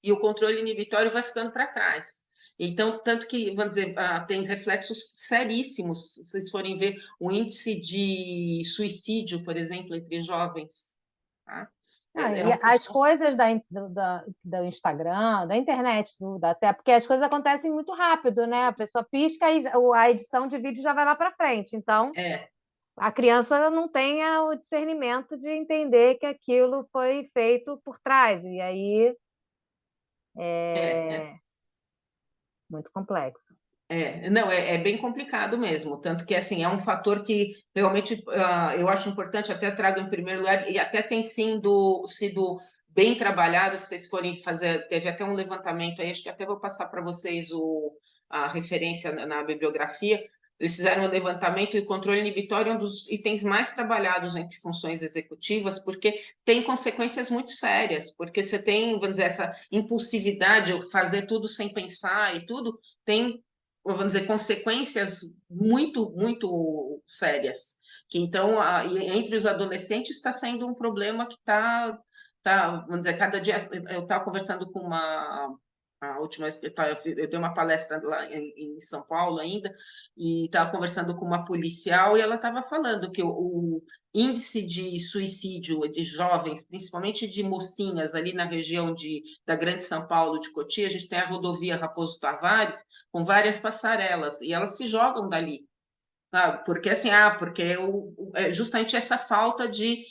e o controle inibitório vai ficando para trás. Então, tanto que, vamos dizer, tem reflexos seríssimos, se vocês forem ver o índice de suicídio, por exemplo, entre jovens. Tá? E as coisas do Instagram, da internet, até porque as coisas acontecem muito rápido, né? A pessoa pisca e a edição de vídeo já vai lá para frente. Então, a criança não tem o discernimento de entender que aquilo foi feito por trás. E aí muito complexo. Não, é bem complicado mesmo, tanto que assim, é um fator que realmente eu acho importante, até trago em primeiro lugar, e até tem sido bem trabalhado, se vocês forem fazer, teve até um levantamento aí, acho que até vou passar para vocês a referência na bibliografia, eles fizeram um levantamento e o controle inibitório é um dos itens mais trabalhados entre funções executivas, porque tem consequências muito sérias, porque você tem, vamos dizer, essa impulsividade, fazer tudo sem pensar e tudo, tem, vamos dizer, consequências muito, muito sérias. Que então, entre os adolescentes está sendo um problema que está, vamos dizer, cada dia, eu estava conversando com a última, eu dei uma palestra lá em São Paulo ainda, e estava conversando com uma policial, e ela estava falando que o índice de suicídio de jovens, principalmente de mocinhas, ali na região da Grande São Paulo, de Cotia, a gente tem a rodovia Raposo Tavares, com várias passarelas, e elas se jogam dali. Porque assim, porque justamente essa falta de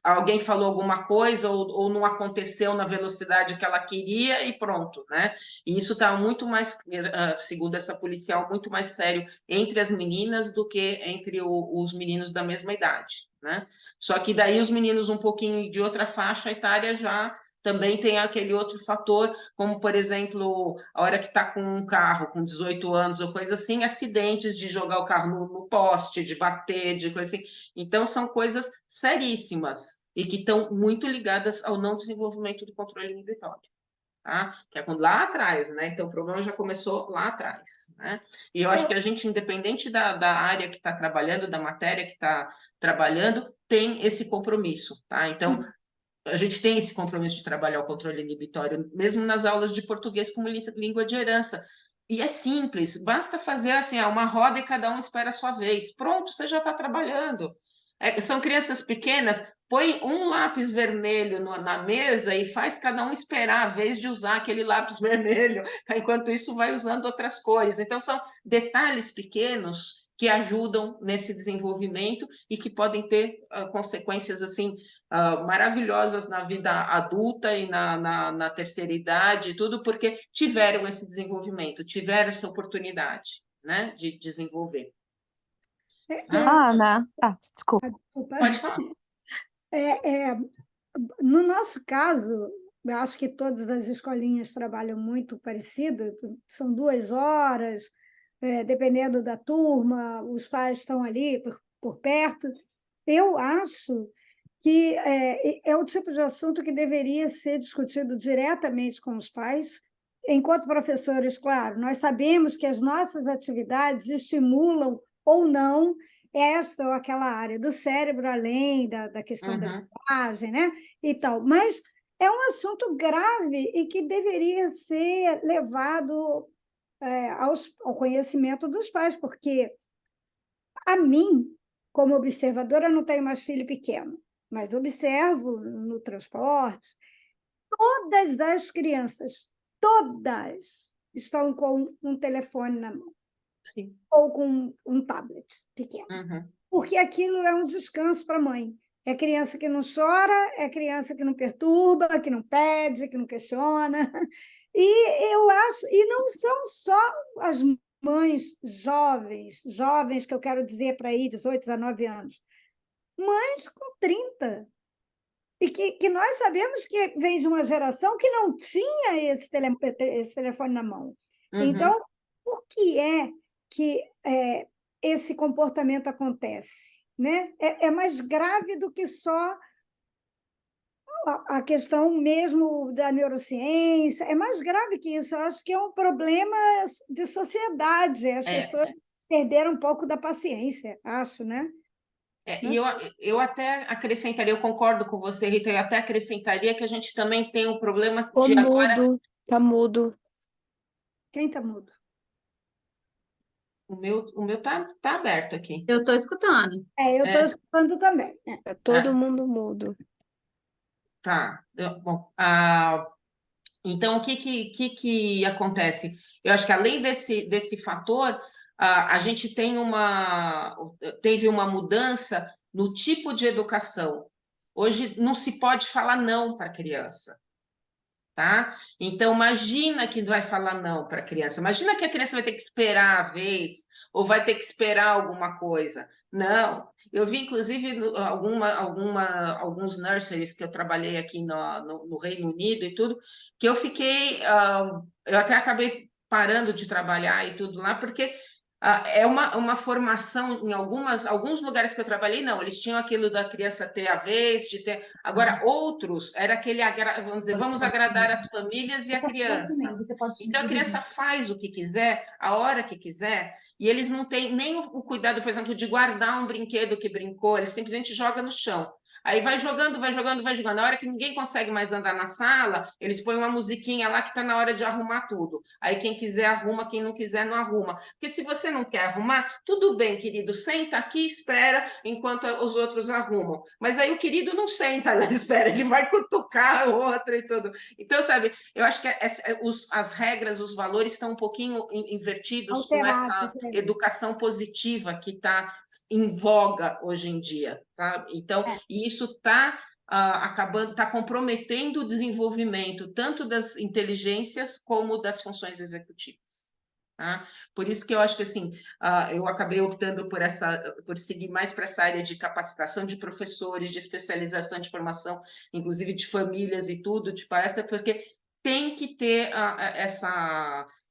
alguém falou alguma coisa ou não aconteceu na velocidade que ela queria e pronto, né? E isso está muito mais, segundo essa policial, muito mais sério entre as meninas do que entre os meninos da mesma idade, né? Só que daí os meninos um pouquinho de outra faixa etária já também tem aquele outro fator, como, por exemplo, a hora que está com um carro com 18 anos ou coisa assim, acidentes de jogar o carro no poste, de bater, de coisa assim. Então, são coisas seríssimas e que estão muito ligadas ao não desenvolvimento do controle inibitório. Tá? Que é lá atrás, né? Então, o problema já começou lá atrás, né? E eu acho que a gente, independente da área que está trabalhando, da matéria que está trabalhando, tem esse compromisso, tá? Então, a gente tem esse compromisso de trabalhar o controle inibitório, mesmo nas aulas de português como língua de herança. E é simples, basta fazer assim, uma roda e cada um espera a sua vez. Pronto, você já está trabalhando. São crianças pequenas, põe um lápis vermelho na mesa e faz cada um esperar a vez de usar aquele lápis vermelho. Enquanto isso, vai usando outras cores. Então, são detalhes pequenos que ajudam nesse desenvolvimento e que podem ter consequências assim maravilhosas na vida adulta e na terceira idade e tudo, porque tiveram esse desenvolvimento, tiveram essa oportunidade, né, de desenvolver. Ana, desculpa. Pode falar. No nosso caso, eu acho que todas as escolinhas trabalham muito parecido, são 2 horas, dependendo da turma, os pais estão ali por perto. Eu acho que é o tipo de assunto que deveria ser discutido diretamente com os pais. Enquanto professores, claro, nós sabemos que as nossas atividades estimulam ou não esta ou aquela área do cérebro, além da questão da linguagem, né? E tal. Mas é um assunto grave e que deveria ser levado ao conhecimento dos pais, porque a mim, como observadora, eu não tenho mais filho pequeno, mas observo no transporte, todas as crianças, todas estão com um telefone na mão. Sim. Ou com um tablet pequeno. Porque aquilo é um descanso para a mãe. É criança que não chora, é criança que não perturba, que não pede, que não questiona. E eu acho, e não são só as mães jovens que eu quero dizer para aí, 18, 19 anos. Mães com 30. E que nós sabemos que vem de uma geração que não tinha esse telefone na mão. Então, por que é que esse comportamento acontece, né? É mais grave do que só a questão mesmo da neurociência, é mais grave que isso. Eu acho que é um problema de sociedade, as pessoas perderam um pouco da paciência, acho, né? E eu até acrescentaria, eu concordo com você, Rita, eu até acrescentaria que a gente também tem um problema de agora... Tá mudo. Quem tá mudo? O meu tá aberto aqui. Eu estou escutando. Eu estou escutando também. Tá todo mundo mudo. Tá. Bom, então, o que acontece? Eu acho que, além desse fator, a gente teve uma mudança no tipo de educação. Hoje, não se pode falar não para a criança. Tá? Então, imagina que vai falar não para a criança. Imagina que a criança vai ter que esperar a vez, ou vai ter que esperar alguma coisa. Não. Eu vi, inclusive, alguns nurseries que eu trabalhei aqui no Reino Unido e tudo, que eu fiquei... eu até acabei parando de trabalhar e tudo lá, porque é uma formação em alguns lugares que eu trabalhei, não, eles tinham aquilo da criança ter a vez, de ter... Agora, outros, era aquele, vamos dizer, vamos agradar as famílias e a criança. Então, a criança faz o que quiser, a hora que quiser, e eles não têm nem o cuidado, por exemplo, de guardar um brinquedo que brincou, eles simplesmente jogam no chão. Aí vai jogando, vai jogando, vai jogando. Na hora que ninguém consegue mais andar na sala, eles põem uma musiquinha lá que está na hora de arrumar tudo. Aí quem quiser arruma, quem não quiser não arruma. Porque se você não quer arrumar, tudo bem, querido, senta aqui e espera enquanto os outros arrumam. Mas aí o querido não senta, ele espera, ele vai cutucar o outro e tudo. Então, sabe, eu acho que as regras, os valores estão um pouquinho invertidos com essa educação positiva que está em voga hoje em dia, sabe? Então, isso está está comprometendo o desenvolvimento tanto das inteligências como das funções executivas. Tá? Por isso que eu acho que assim, eu acabei optando por seguir mais para essa área de capacitação de professores, de especialização de formação, inclusive de famílias e tudo, de palestra, porque tem que ter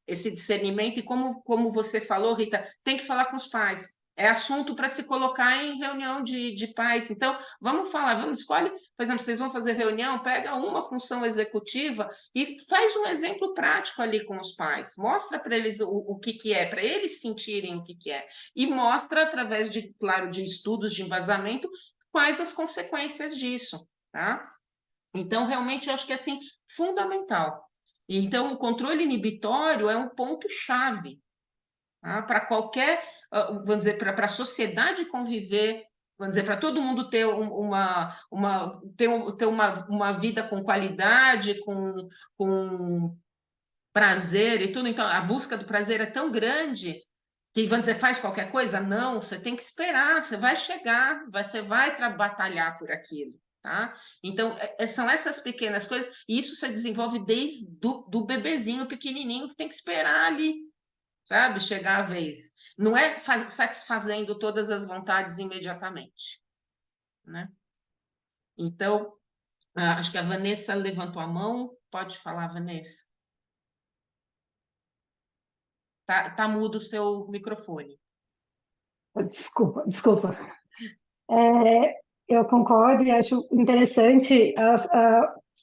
esse discernimento e como você falou, Rita, tem que falar com os pais. É assunto para se colocar em reunião de pais. Então, vamos falar, escolhe, por exemplo, vocês vão fazer reunião, pega uma função executiva e faz um exemplo prático ali com os pais. Mostra para eles o que é, para eles sentirem o que é. E mostra, através de estudos de embasamento, quais as consequências disso. Tá? Então, realmente, eu acho que é assim, fundamental. Então, o controle inibitório é um ponto-chave, tá? Para qualquer, vamos dizer, para a sociedade conviver, vamos dizer, para todo mundo ter uma vida com qualidade, com prazer e tudo. Então, a busca do prazer é tão grande que, vamos dizer, faz qualquer coisa? Não, você tem que esperar, você vai chegar, você vai batalhar por aquilo, tá? Então, são essas pequenas coisas, e isso se desenvolve desde do bebezinho pequenininho, que tem que esperar ali, sabe? Chegar a vez. Não é satisfazendo todas as vontades imediatamente, né? Então, acho que a Vanessa levantou a mão. Pode falar, Vanessa. Tá mudo o seu microfone. Desculpa. Eu concordo e acho interessante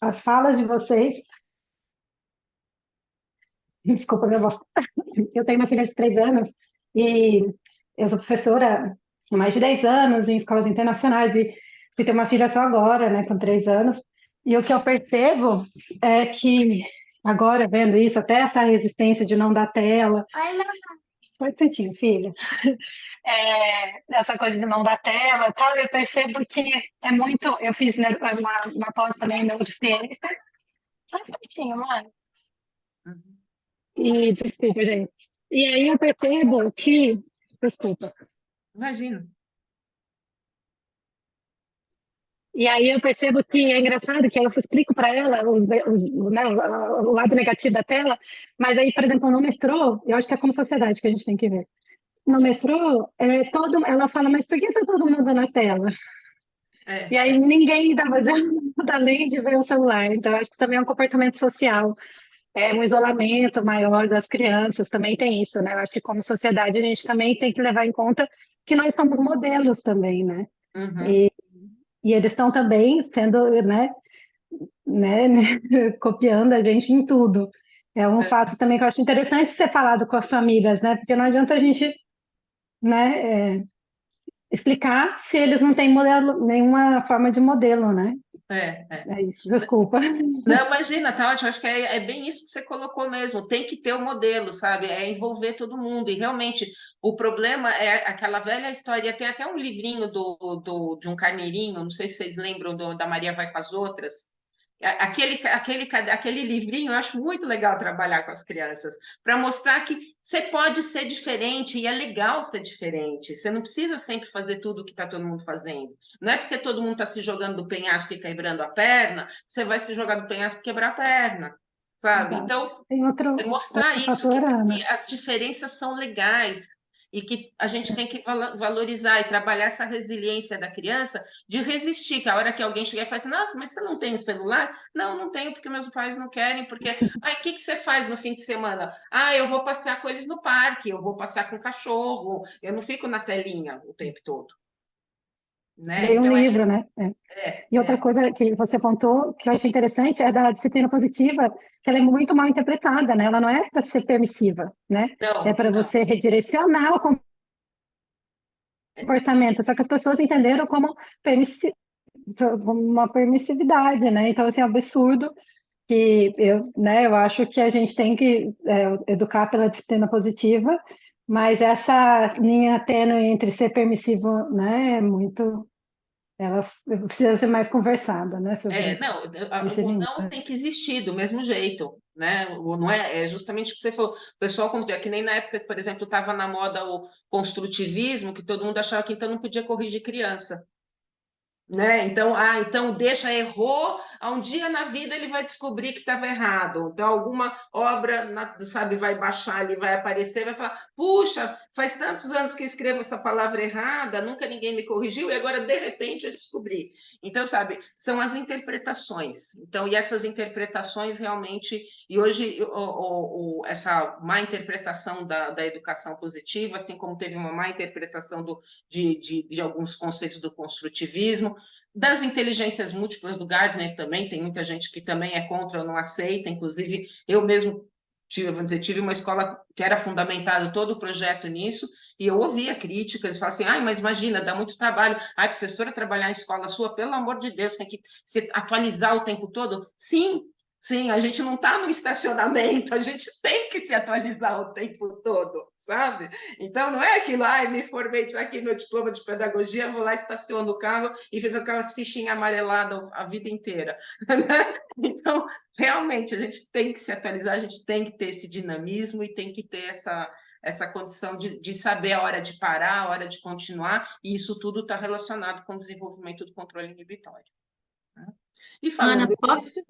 as falas de vocês. Desculpa, minha voz. Eu tenho uma filha de 3 anos e eu sou professora há mais de 10 anos em escolas internacionais e fui ter uma filha só agora, né, com 3 anos. E o que eu percebo é que, agora vendo isso, até essa resistência de não dar tela... Oi, mamãe. Oi, Tantinho, filha. Essa coisa de não dar tela e tal, eu percebo que é muito... Eu fiz uma pós também em neurociência. Só um pouquinho, mãe. E desculpa, gente. E aí eu percebo que... Desculpa. Imagino. E aí eu percebo que é engraçado que eu explico para ela o lado negativo da tela, mas aí, por exemplo, no metrô, eu acho que é como sociedade que a gente tem que ver. No metrô, ela fala, mas por que está todo mundo na tela? E aí ninguém está fazendo além de ver o celular. Então, acho que também é um comportamento social, um isolamento maior das crianças, também tem isso, né? Eu acho que como sociedade a gente também tem que levar em conta que nós somos modelos também, né? Uhum. E eles estão também sendo, né, copiando a gente em tudo. É um fato também que eu acho interessante ser falado com as famílias, né? Porque não adianta a gente, né, explicar se eles não têm modelo, nenhuma forma de modelo, né? É isso, desculpa. Não, imagina, tá ótimo. Acho que é bem isso que você colocou mesmo. Tem que ter o modelo, sabe? É envolver todo mundo. E realmente o problema é aquela velha história. Tem até um livrinho de um carneirinho, não sei se vocês lembram da Maria Vai com as Outras. Aquele livrinho eu acho muito legal trabalhar com as crianças, para mostrar que você pode ser diferente e é legal ser diferente. Você não precisa sempre fazer tudo o que está todo mundo fazendo. Não é porque todo mundo está se jogando do penhasco e quebrando a perna, você vai se jogar do penhasco e quebrar a perna, sabe? Exato. Então, Tem é mostrar outro isso, fator, Ana. que as diferenças são legais e que a gente tem que valorizar e trabalhar essa resiliência da criança de resistir, que a hora que alguém chegar e fala assim, nossa, mas você não tem o celular? Não tenho, porque meus pais não querem, porque... o que você faz no fim de semana? Eu vou passear com eles no parque, eu vou passear com o cachorro, eu não fico na telinha o tempo todo. Né? Leia um Então, livro, né? E outra coisa que você apontou, que eu achei interessante, é da disciplina positiva, que ela é muito mal interpretada, né? Ela não é para ser permissiva, né? É para você redirecionar o comportamento, só que as pessoas entenderam como uma permissividade, né? Então, assim, é um absurdo que eu acho que a gente tem que educar pela disciplina positiva, mas essa linha tênue entre ser permissivo, né, é muito... Ela precisa ser mais conversada, né? O não tem que existir do mesmo jeito, né? Não é justamente o que você falou. O pessoal, que nem na época que, por exemplo, estava na moda o construtivismo, que todo mundo achava que então não podia corrigir criança. Né? Então, errou, um dia na vida ele vai descobrir que estava errado. Então, alguma obra, sabe, vai baixar ali, vai aparecer, vai falar, puxa, faz tantos anos que eu escrevo essa palavra errada, nunca ninguém me corrigiu, e agora, de repente, eu descobri. Então, sabe, são as interpretações. Então, e essas interpretações realmente, e hoje essa má interpretação da educação positiva, assim como teve uma má interpretação de alguns conceitos do construtivismo, das inteligências múltiplas do Gardner também, tem muita gente que também é contra ou não aceita, inclusive eu mesmo tive uma escola que era fundamentado todo o projeto nisso, e eu ouvia críticas, e falava assim, mas imagina, dá muito trabalho, professora, trabalhar em escola sua, pelo amor de Deus, tem que se atualizar o tempo todo. Sim, Sim, a gente não está no estacionamento, a gente tem que se atualizar o tempo todo, sabe? Então, não é aquilo, me formei, tive aqui meu diploma de pedagogia, vou lá, estaciono o carro e fico com aquelas fichinhas amareladas a vida inteira. Então, realmente, a gente tem que se atualizar, a gente tem que ter esse dinamismo e tem que ter essa condição de saber a hora de parar, a hora de continuar, e isso tudo está relacionado com o desenvolvimento do controle inibitório. E falando nisso...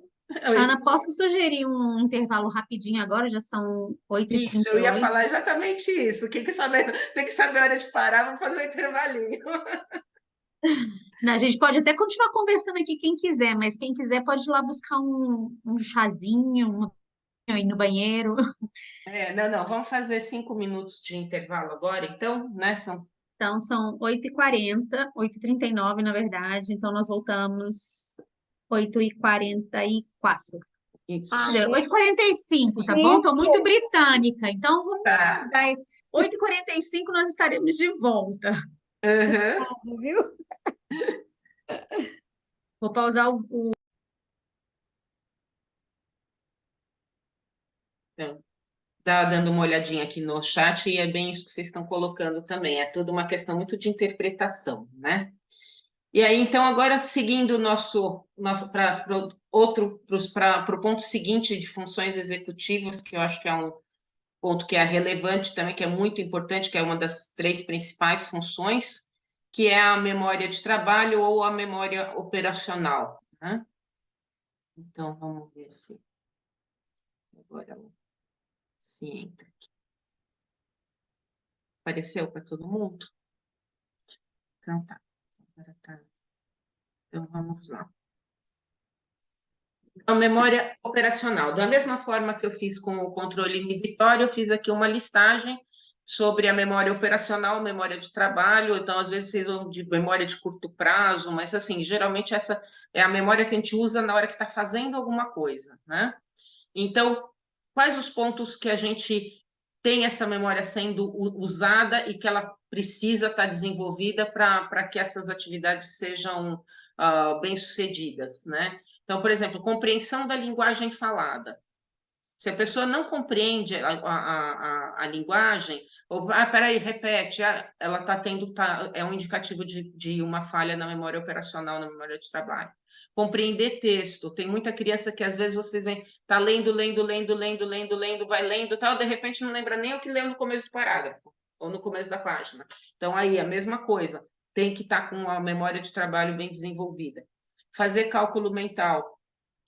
Ana, posso sugerir um intervalo rapidinho agora? Já são 8h38. Isso, eu ia falar exatamente isso. Tem que saber a hora de parar, vamos fazer um intervalinho. Não, a gente pode até continuar conversando aqui quem quiser, mas quem quiser pode ir lá buscar um chazinho, ir no banheiro. Não, vamos fazer 5 minutos de intervalo agora, então, né? Então, são 8h40, 8h39, na verdade, então nós voltamos 8h44. Isso. 8h45, tá bom? Estou muito britânica, então vamos dar 8h45 nós estaremos de volta. Viu? Vou pausar o... Tá dando uma olhadinha aqui no chat e é bem isso que vocês estão colocando também. É tudo uma questão muito de interpretação, né? E aí, então, agora seguindo para o ponto seguinte de funções executivas, que eu acho que é um ponto que é relevante também, que é muito importante, que é uma das 3 principais funções, que é a memória de trabalho ou a memória operacional, né? Então, vamos ver se agora se entra aqui. Apareceu para todo mundo? Então, tá. Agora tá. Então, vamos lá. A memória operacional. Da mesma forma que eu fiz com o controle inibitório, eu fiz aqui uma listagem sobre a memória operacional, memória de trabalho. Então, às vezes, vocês vão de memória de curto prazo, mas, assim, geralmente essa é a memória que a gente usa na hora que está fazendo alguma coisa, né? Então, quais os pontos que a gente tem essa memória sendo usada e que ela precisa estar desenvolvida para que essas atividades sejam bem-sucedidas, né? Então, por exemplo, compreensão da linguagem falada. Se a pessoa não compreende a linguagem, peraí, repete, ela está tendo, é um indicativo de uma falha na memória operacional, na memória de trabalho. Compreender texto. Tem muita criança que às vezes vocês veem, está lendo, vai lendo, tal, de repente não lembra nem o que leu no começo do parágrafo, ou no começo da página. Então, aí, a mesma coisa, tem que estar com a memória de trabalho bem desenvolvida. Fazer cálculo mental,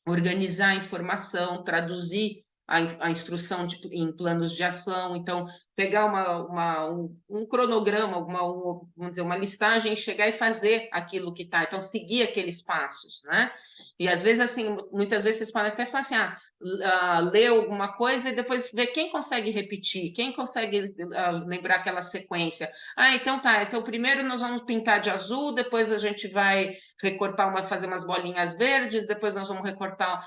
organizar a informação, traduzir a instrução em planos de ação. Então, pegar um cronograma, vamos dizer, uma listagem, chegar e fazer aquilo que está. Então, seguir aqueles passos, né? E, às vezes, assim, muitas vezes vocês podem até falar assim, ler alguma coisa e depois ver quem consegue repetir, quem consegue lembrar aquela sequência. Então tá, então primeiro nós vamos pintar de azul, depois a gente vai recortar fazer umas bolinhas verdes, depois nós vamos recortar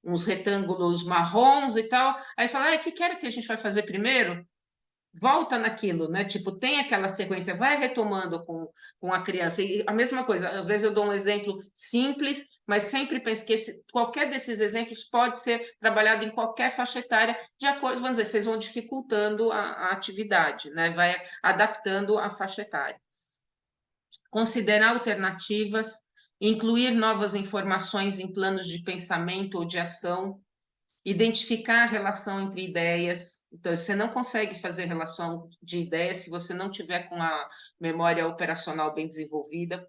uns retângulos marrons e tal. Aí você fala, o que era que a gente vai fazer primeiro? Volta naquilo, né? Tipo, tem aquela sequência, vai retomando com a criança. E a mesma coisa, às vezes eu dou um exemplo simples, mas sempre penso que qualquer desses exemplos pode ser trabalhado em qualquer faixa etária, de acordo, vamos dizer, vocês vão dificultando a atividade, né? Vai adaptando a faixa etária. Considerar alternativas, incluir novas informações em planos de pensamento ou de ação, identificar a relação entre ideias. Então, você não consegue fazer relação de ideias se você não tiver com a memória operacional bem desenvolvida.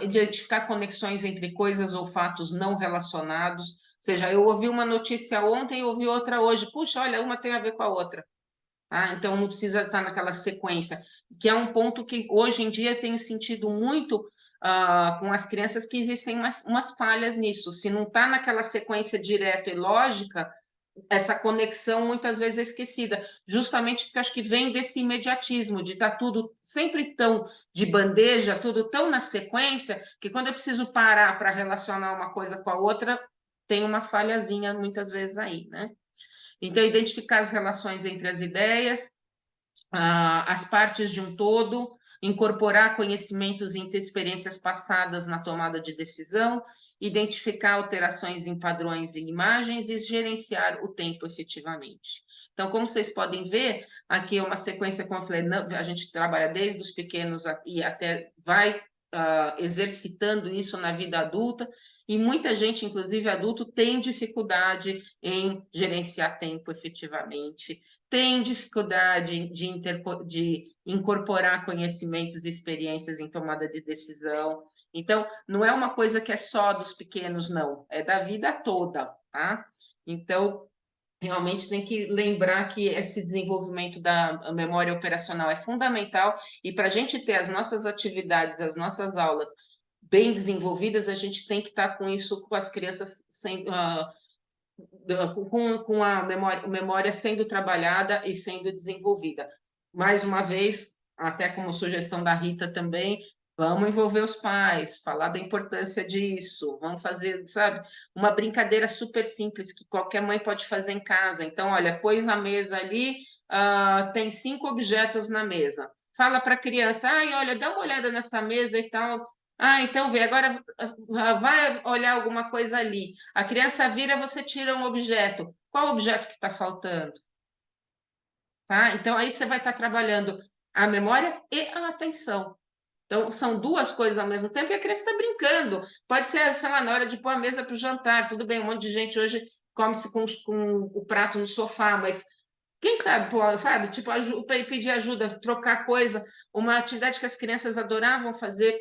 Identificar conexões entre coisas ou fatos não relacionados. Ou seja, eu ouvi uma notícia ontem e ouvi outra hoje. Puxa, olha, uma tem a ver com a outra. Então, não precisa estar naquela sequência, que é um ponto que hoje em dia tenho sentido muito com as crianças, que existem umas falhas nisso. Se não está naquela sequência direta e lógica, essa conexão muitas vezes é esquecida, justamente porque acho que vem desse imediatismo, de estar tudo sempre tão de bandeja, tudo tão na sequência, que quando eu preciso parar para relacionar uma coisa com a outra, tem uma falhazinha muitas vezes aí, né? Então, identificar as relações entre as ideias, as partes de um todo, incorporar conhecimentos e experiências passadas na tomada de decisão, identificar alterações em padrões e imagens e gerenciar o tempo efetivamente. Então, como vocês podem ver, aqui é uma sequência, como eu falei, a gente trabalha desde os pequenos e até vai exercitando isso na vida adulta, e muita gente, inclusive adulto, tem dificuldade em gerenciar tempo efetivamente, tem dificuldade de incorporar conhecimentos e experiências em tomada de decisão. Então, não é uma coisa que é só dos pequenos, não, é da vida toda, tá? Então, realmente tem que lembrar que esse desenvolvimento da memória operacional é fundamental, e para a gente ter as nossas atividades, as nossas aulas bem desenvolvidas, a gente tem que estar com isso, com as crianças com a memória sendo trabalhada e sendo desenvolvida. Mais uma vez, até como sugestão da Rita também, vamos envolver os pais, falar da importância disso, vamos fazer, sabe, uma brincadeira super simples que qualquer mãe pode fazer em casa. Então, olha, pôs a mesa ali, tem 5 objetos na mesa. Fala para a criança, ai, olha, dá uma olhada nessa mesa e tal. Ah, então vê, agora vai olhar alguma coisa ali. A criança vira, você tira um objeto. Qual objeto que está faltando? Tá? Então, aí você vai estar trabalhando a memória e a atenção. Então, são duas coisas ao mesmo tempo e a criança está brincando. Pode ser, sei lá, na hora de pôr a mesa para o jantar. Tudo bem, um monte de gente hoje come-se com o prato no sofá, mas quem sabe, pô, sabe? Tipo, pedir ajuda, trocar coisa. Uma atividade que as crianças adoravam fazer.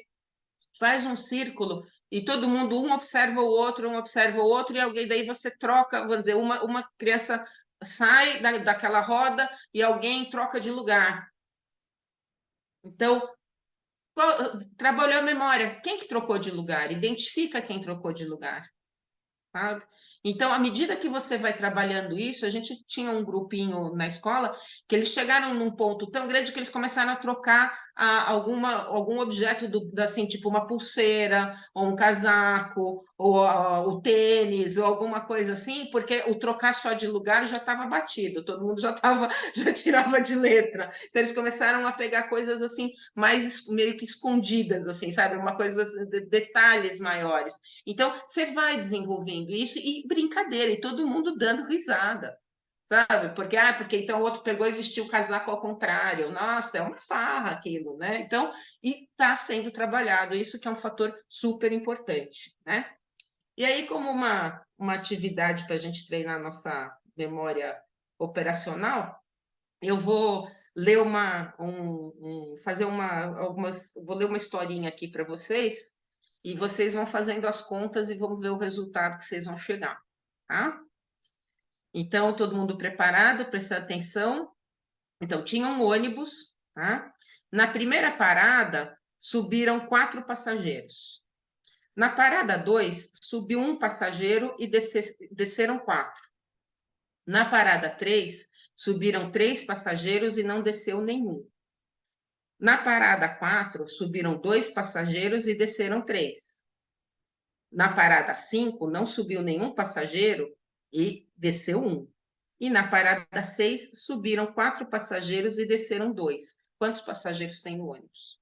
Faz um círculo e todo mundo, um observa o outro, e alguém daí você troca, vamos dizer, uma criança sai daquela roda e alguém troca de lugar. Então, trabalhou a memória. Quem que trocou de lugar? Identifica quem trocou de lugar. Sabe? Então, à medida que você vai trabalhando isso, a gente tinha um grupinho na escola que eles chegaram num ponto tão grande que eles começaram a trocar algum objeto, assim, tipo uma pulseira, ou um casaco, ou o tênis, ou alguma coisa assim, porque o trocar só de lugar já estava batido, todo mundo já tirava de letra. Então, eles começaram a pegar coisas assim, mais meio que escondidas, assim, sabe? Uma coisa, detalhes maiores. Então, você vai desenvolvendo isso e brincadeira, e todo mundo dando risada, sabe? Porque então o outro pegou e vestiu o casaco ao contrário. Nossa, é uma farra aquilo, né? Então, e está sendo trabalhado, isso que é um fator super importante, né? E aí, como uma atividade para a gente treinar a nossa memória operacional, eu vou ler vou ler uma historinha aqui para vocês, e vocês vão fazendo as contas e vamos ver o resultado que vocês vão chegar, tá? Então, todo mundo preparado, prestando atenção. Então, tinha um ônibus, tá? Na primeira parada, subiram 4 passageiros. Na parada 2, subiu um passageiro e desceram 4. Na parada 3, subiram 3 passageiros e não desceu nenhum. Na parada 4, subiram 2 passageiros e desceram 3. Na parada 5, não subiu nenhum passageiro e desceu 1. E na parada 6, subiram 4 passageiros e desceram 2. Quantos passageiros tem no ônibus?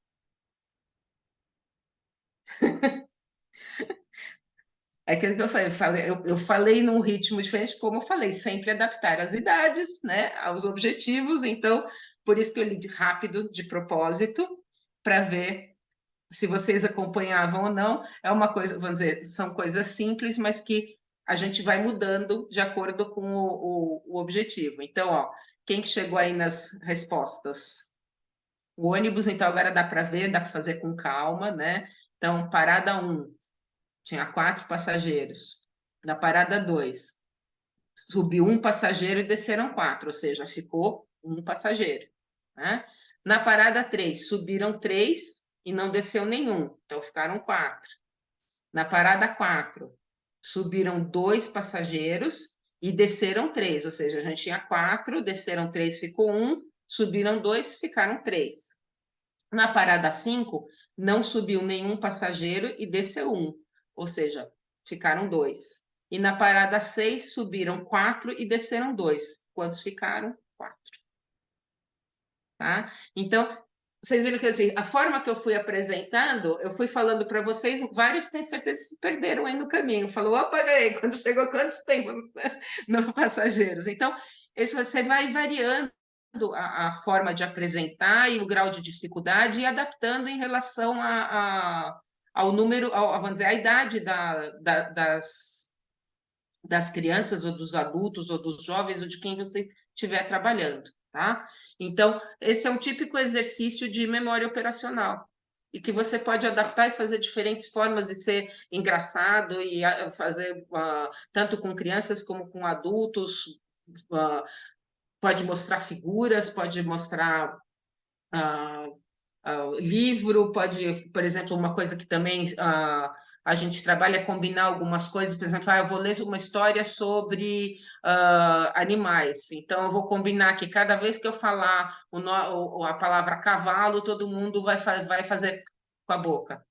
É aquilo que eu falei num ritmo diferente, como eu falei, sempre adaptar as idades, né, aos objetivos. Então, por isso que eu li rápido, de propósito, para ver se vocês acompanhavam ou não. É uma coisa, vamos dizer, são coisas simples, mas que a gente vai mudando de acordo com o objetivo. Então, ó, quem que chegou aí nas respostas? O ônibus, então, agora dá para ver, dá para fazer com calma, né? Então, parada 1, tinha 4 passageiros. Na parada 2, subiu um passageiro e desceram 4, ou seja, ficou um passageiro, né? Na parada 3, subiram 3 e não desceu nenhum, então ficaram 4. Na parada 4, subiram 2 passageiros e desceram 3, ou seja, a gente tinha 4, desceram 3, ficou 1, subiram 2, ficaram 3. Na parada 5, não subiu nenhum passageiro e desceu 1, ou seja, ficaram 2. E na parada 6, subiram 4 e desceram 2. Quantos ficaram? 4. Tá? Então, vocês viram que assim, a forma que eu fui apresentando, eu fui falando para vocês, vários tenho certeza que se perderam aí no caminho. Falou, opa, aí, quando chegou, quantos tem no passageiros? Então, isso você vai variando a forma de apresentar e o grau de dificuldade e adaptando em relação ao número, vamos dizer, à idade das crianças ou dos adultos ou dos jovens ou de quem você estiver trabalhando, tá? Então, esse é um típico exercício de memória operacional e que você pode adaptar e fazer diferentes formas de ser engraçado e fazer tanto com crianças como com adultos, pode mostrar figuras, pode mostrar livro, pode, por exemplo, uma coisa que também a gente trabalha é combinar algumas coisas, por exemplo, eu vou ler uma história sobre animais, então eu vou combinar que cada vez que eu falar a palavra cavalo, todo mundo vai fazer com a boca.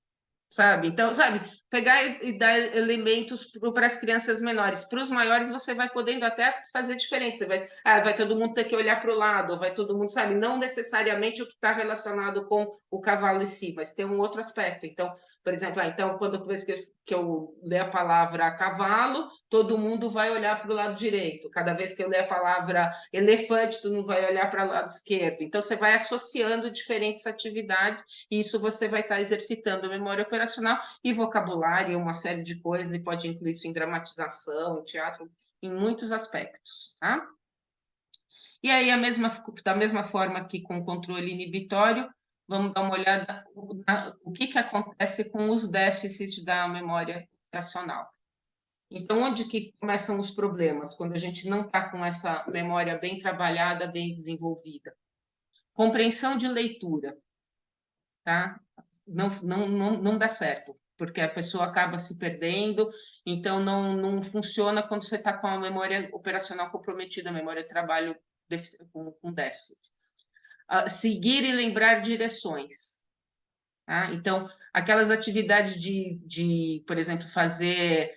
Sabe? Então, sabe, pegar e dar elementos para as crianças menores. Para os maiores, você vai podendo até fazer diferente. Você vai todo mundo ter que olhar para o lado, ou vai todo mundo, sabe? Não necessariamente o que está relacionado com o cavalo em si, mas tem um outro aspecto. Então, por exemplo, então, quando vez que eu ler a palavra cavalo, todo mundo vai olhar para o lado direito. Cada vez que eu ler a palavra elefante, todo mundo vai olhar para o lado esquerdo. Então, você vai associando diferentes atividades e isso você vai estar exercitando a memória operacional e vocabulário, uma série de coisas, e pode incluir isso em dramatização, em teatro, em muitos aspectos, tá? E aí, da mesma forma que com o controle inibitório, vamos dar uma olhada o que acontece com os déficits da memória operacional. Então, onde que começam os problemas? Quando a gente não está com essa memória bem trabalhada, bem desenvolvida. Compreensão de leitura, tá? Não dá certo, porque a pessoa acaba se perdendo, então não funciona quando você está com a memória operacional comprometida, a memória de trabalho com déficit. Seguir e lembrar direções. Tá? Então, aquelas atividades por exemplo, fazer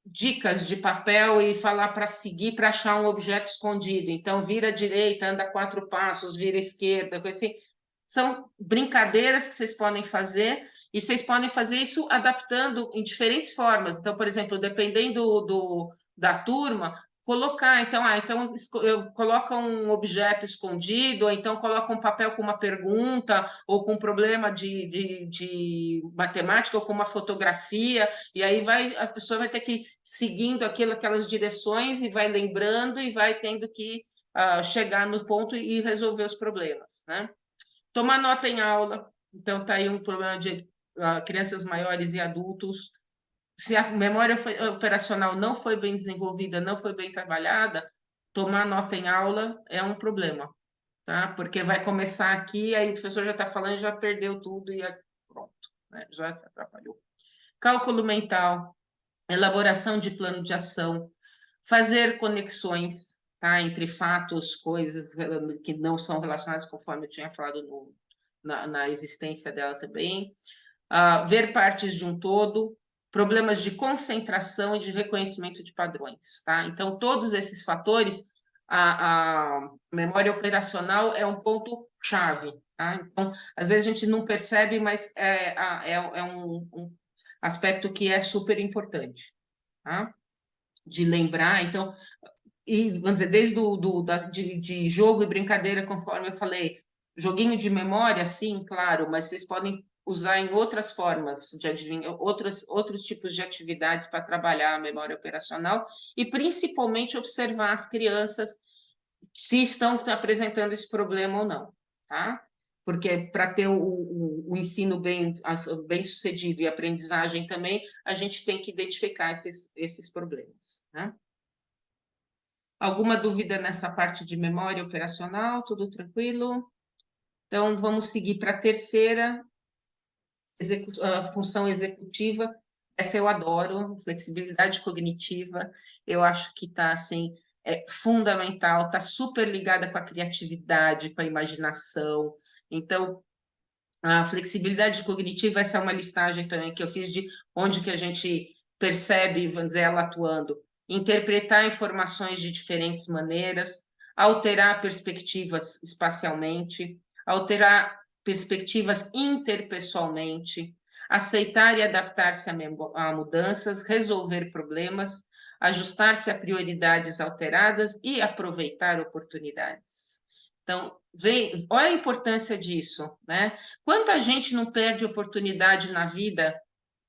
dicas de papel e falar para seguir, para achar um objeto escondido. Então, vira à direita, anda 4 passos, vira à esquerda, coisa assim. São brincadeiras que vocês podem fazer e vocês podem fazer isso adaptando em diferentes formas. Então, por exemplo, dependendo da turma, colocar, então coloca um objeto escondido, ou então coloca um papel com uma pergunta, ou com um problema de matemática, ou com uma fotografia, e aí a pessoa vai ter que ir seguindo aquelas direções e vai lembrando e vai tendo que chegar no ponto e resolver os problemas, né? Tomar nota em aula, então está aí um problema de crianças maiores e adultos. Se a memória operacional não foi bem desenvolvida, não foi bem trabalhada, tomar nota em aula é um problema, tá? Porque vai começar aqui, aí o professor já está falando, já perdeu tudo e pronto, né? Já se atrapalhou. Cálculo mental, elaboração de plano de ação, fazer conexões, tá? Entre fatos, coisas que não são relacionadas, conforme eu tinha falado na existência dela também. Ver partes de um todo, problemas de concentração e de reconhecimento de padrões, tá? Então, todos esses fatores, a memória operacional é um ponto-chave, tá? Então, às vezes a gente não percebe, mas é um aspecto que é super importante, tá? De lembrar, então, e vamos dizer, desde de jogo e brincadeira, conforme eu falei, joguinho de memória, sim, claro, mas vocês podem usar em outras formas de adivinhar, outros tipos de atividades para trabalhar a memória operacional e principalmente observar as crianças se estão apresentando esse problema ou não, tá? Porque para ter o ensino bem sucedido e a aprendizagem também, a gente tem que identificar esses problemas, né? Alguma dúvida nessa parte de memória operacional? Tudo tranquilo? Então, vamos seguir para a terceira, função executiva. Essa eu adoro, flexibilidade cognitiva. Eu acho que está, assim, fundamental, está super ligada com a criatividade, com a imaginação. Então, a flexibilidade cognitiva, essa é uma listagem também que eu fiz de onde que a gente percebe, vamos dizer, ela atuando. Interpretar informações de diferentes maneiras, alterar perspectivas espacialmente, alterar perspectivas interpessoalmente, aceitar e adaptar-se a mudanças, resolver problemas, ajustar-se a prioridades alteradas e aproveitar oportunidades. Então, olha a importância disso, né? Quanta gente não perde oportunidade na vida,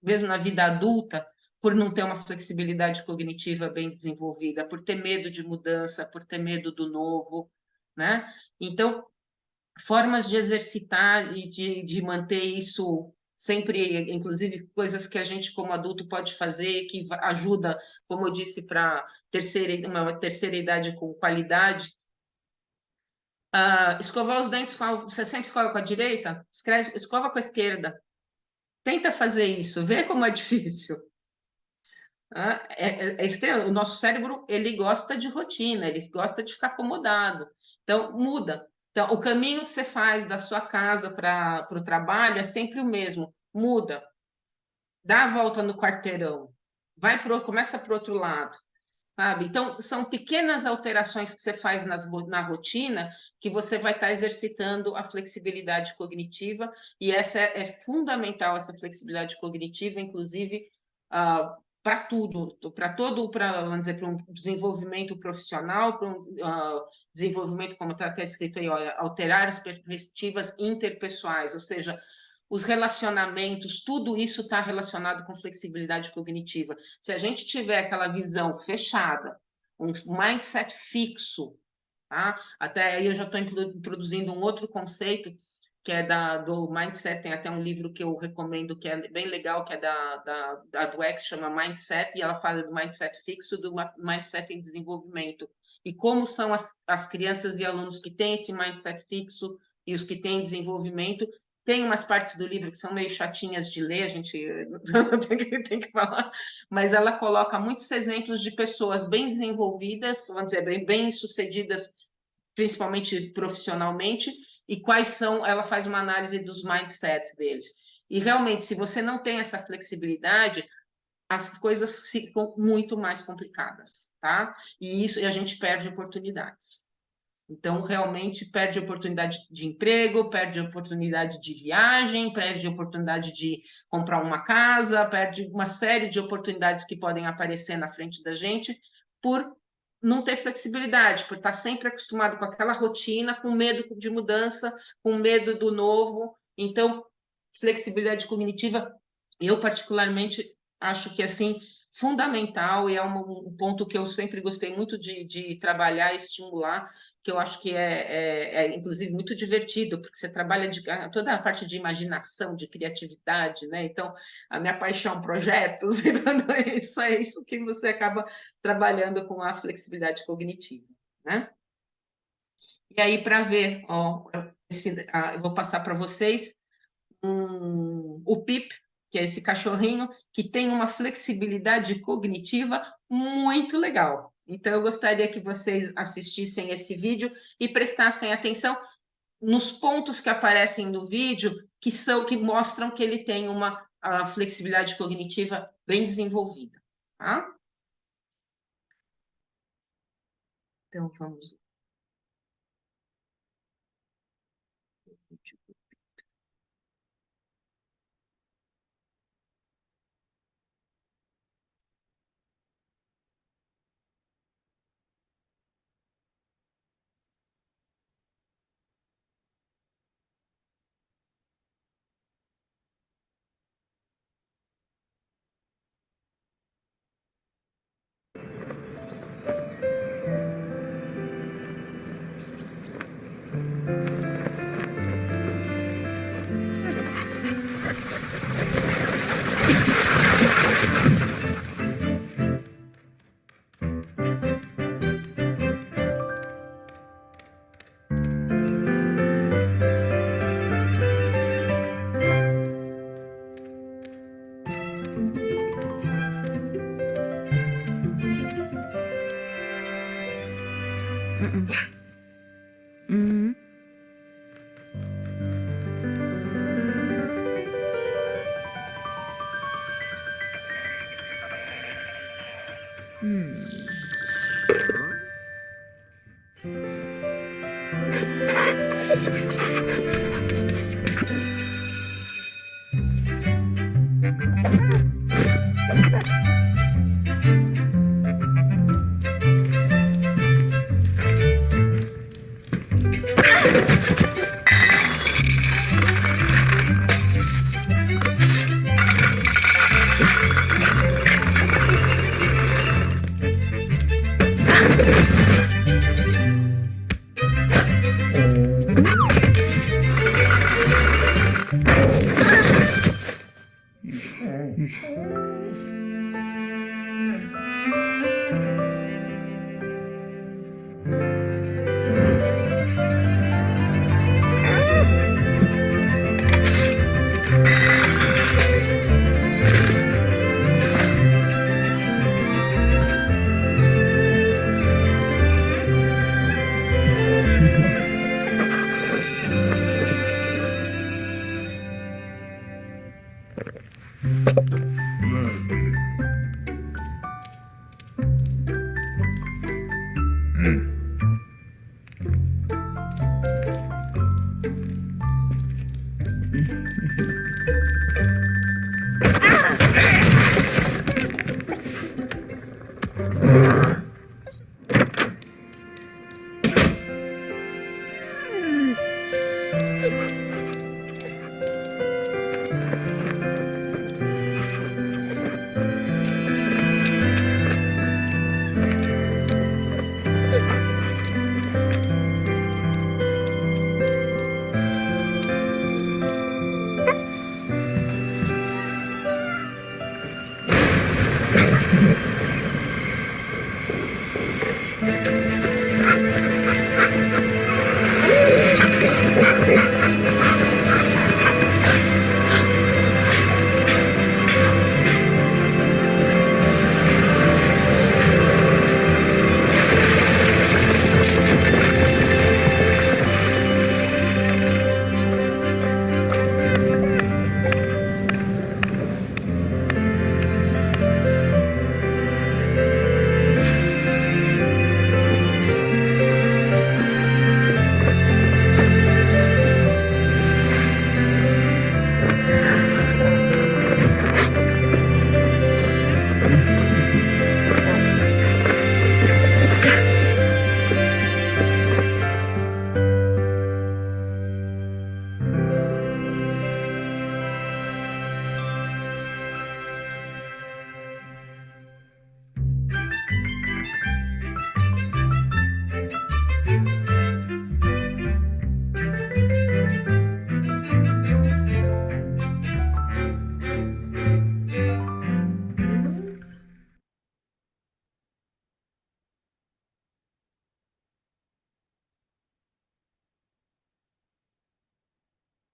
mesmo na vida adulta, por não ter uma flexibilidade cognitiva bem desenvolvida, por ter medo de mudança, por ter medo do novo, né? Então, formas de exercitar e de manter isso sempre, inclusive coisas que a gente como adulto pode fazer, que ajuda, como eu disse, para uma terceira idade com qualidade. Escovar os dentes, você sempre escova com a direita? Escova com a esquerda. Tenta fazer isso, vê como é difícil. É extremo. O nosso cérebro, ele gosta de rotina, ele gosta de ficar acomodado. Então, muda. Então, o caminho que você faz da sua casa para o trabalho é sempre o mesmo. Muda. Dá a volta no quarteirão. Começa para o outro lado. Sabe? Então, são pequenas alterações que você faz na rotina que você vai estar exercitando a flexibilidade cognitiva, e essa é fundamental, essa flexibilidade cognitiva, inclusive, para tudo, vamos dizer, para um desenvolvimento profissional, para um desenvolvimento, como está até escrito aí, olha, alterar as perspectivas interpessoais, ou seja, os relacionamentos, tudo isso está relacionado com flexibilidade cognitiva. Se a gente tiver aquela visão fechada, um mindset fixo, tá? Até aí eu já estou introduzindo um outro conceito, que é do mindset, tem até um livro que eu recomendo, que é bem legal, que é da Dweck, chama Mindset, e ela fala do mindset fixo, do mindset em desenvolvimento. E como são as crianças e alunos que têm esse mindset fixo e os que têm desenvolvimento. Tem umas partes do livro que são meio chatinhas de ler, a gente tem que falar, mas ela coloca muitos exemplos de pessoas bem desenvolvidas, vamos dizer, bem sucedidas, principalmente profissionalmente, e quais são, ela faz uma análise dos mindsets deles. E realmente, se você não tem essa flexibilidade, as coisas ficam muito mais complicadas, tá? E a gente perde oportunidades. Então, realmente, perde oportunidade de emprego, perde oportunidade de viagem, perde oportunidade de comprar uma casa, perde uma série de oportunidades que podem aparecer na frente da gente por não ter flexibilidade, por estar sempre acostumado com aquela rotina, com medo de mudança, com medo do novo. Então, flexibilidade cognitiva, eu particularmente acho que, assim, fundamental, e é um ponto que eu sempre gostei muito de trabalhar e estimular, que eu acho que inclusive, muito divertido, porque você trabalha toda a parte de imaginação, de criatividade, né? Então, a minha paixão, projetos, então, é isso que você acaba trabalhando com a flexibilidade cognitiva, né? E aí, para ver, eu vou passar para vocês o Pip, que é esse cachorrinho que tem uma flexibilidade cognitiva muito legal. Então, eu gostaria que vocês assistissem esse vídeo e prestassem atenção nos pontos que aparecem no vídeo, que mostram que ele tem uma flexibilidade cognitiva bem desenvolvida. Tá? Então, vamos lá.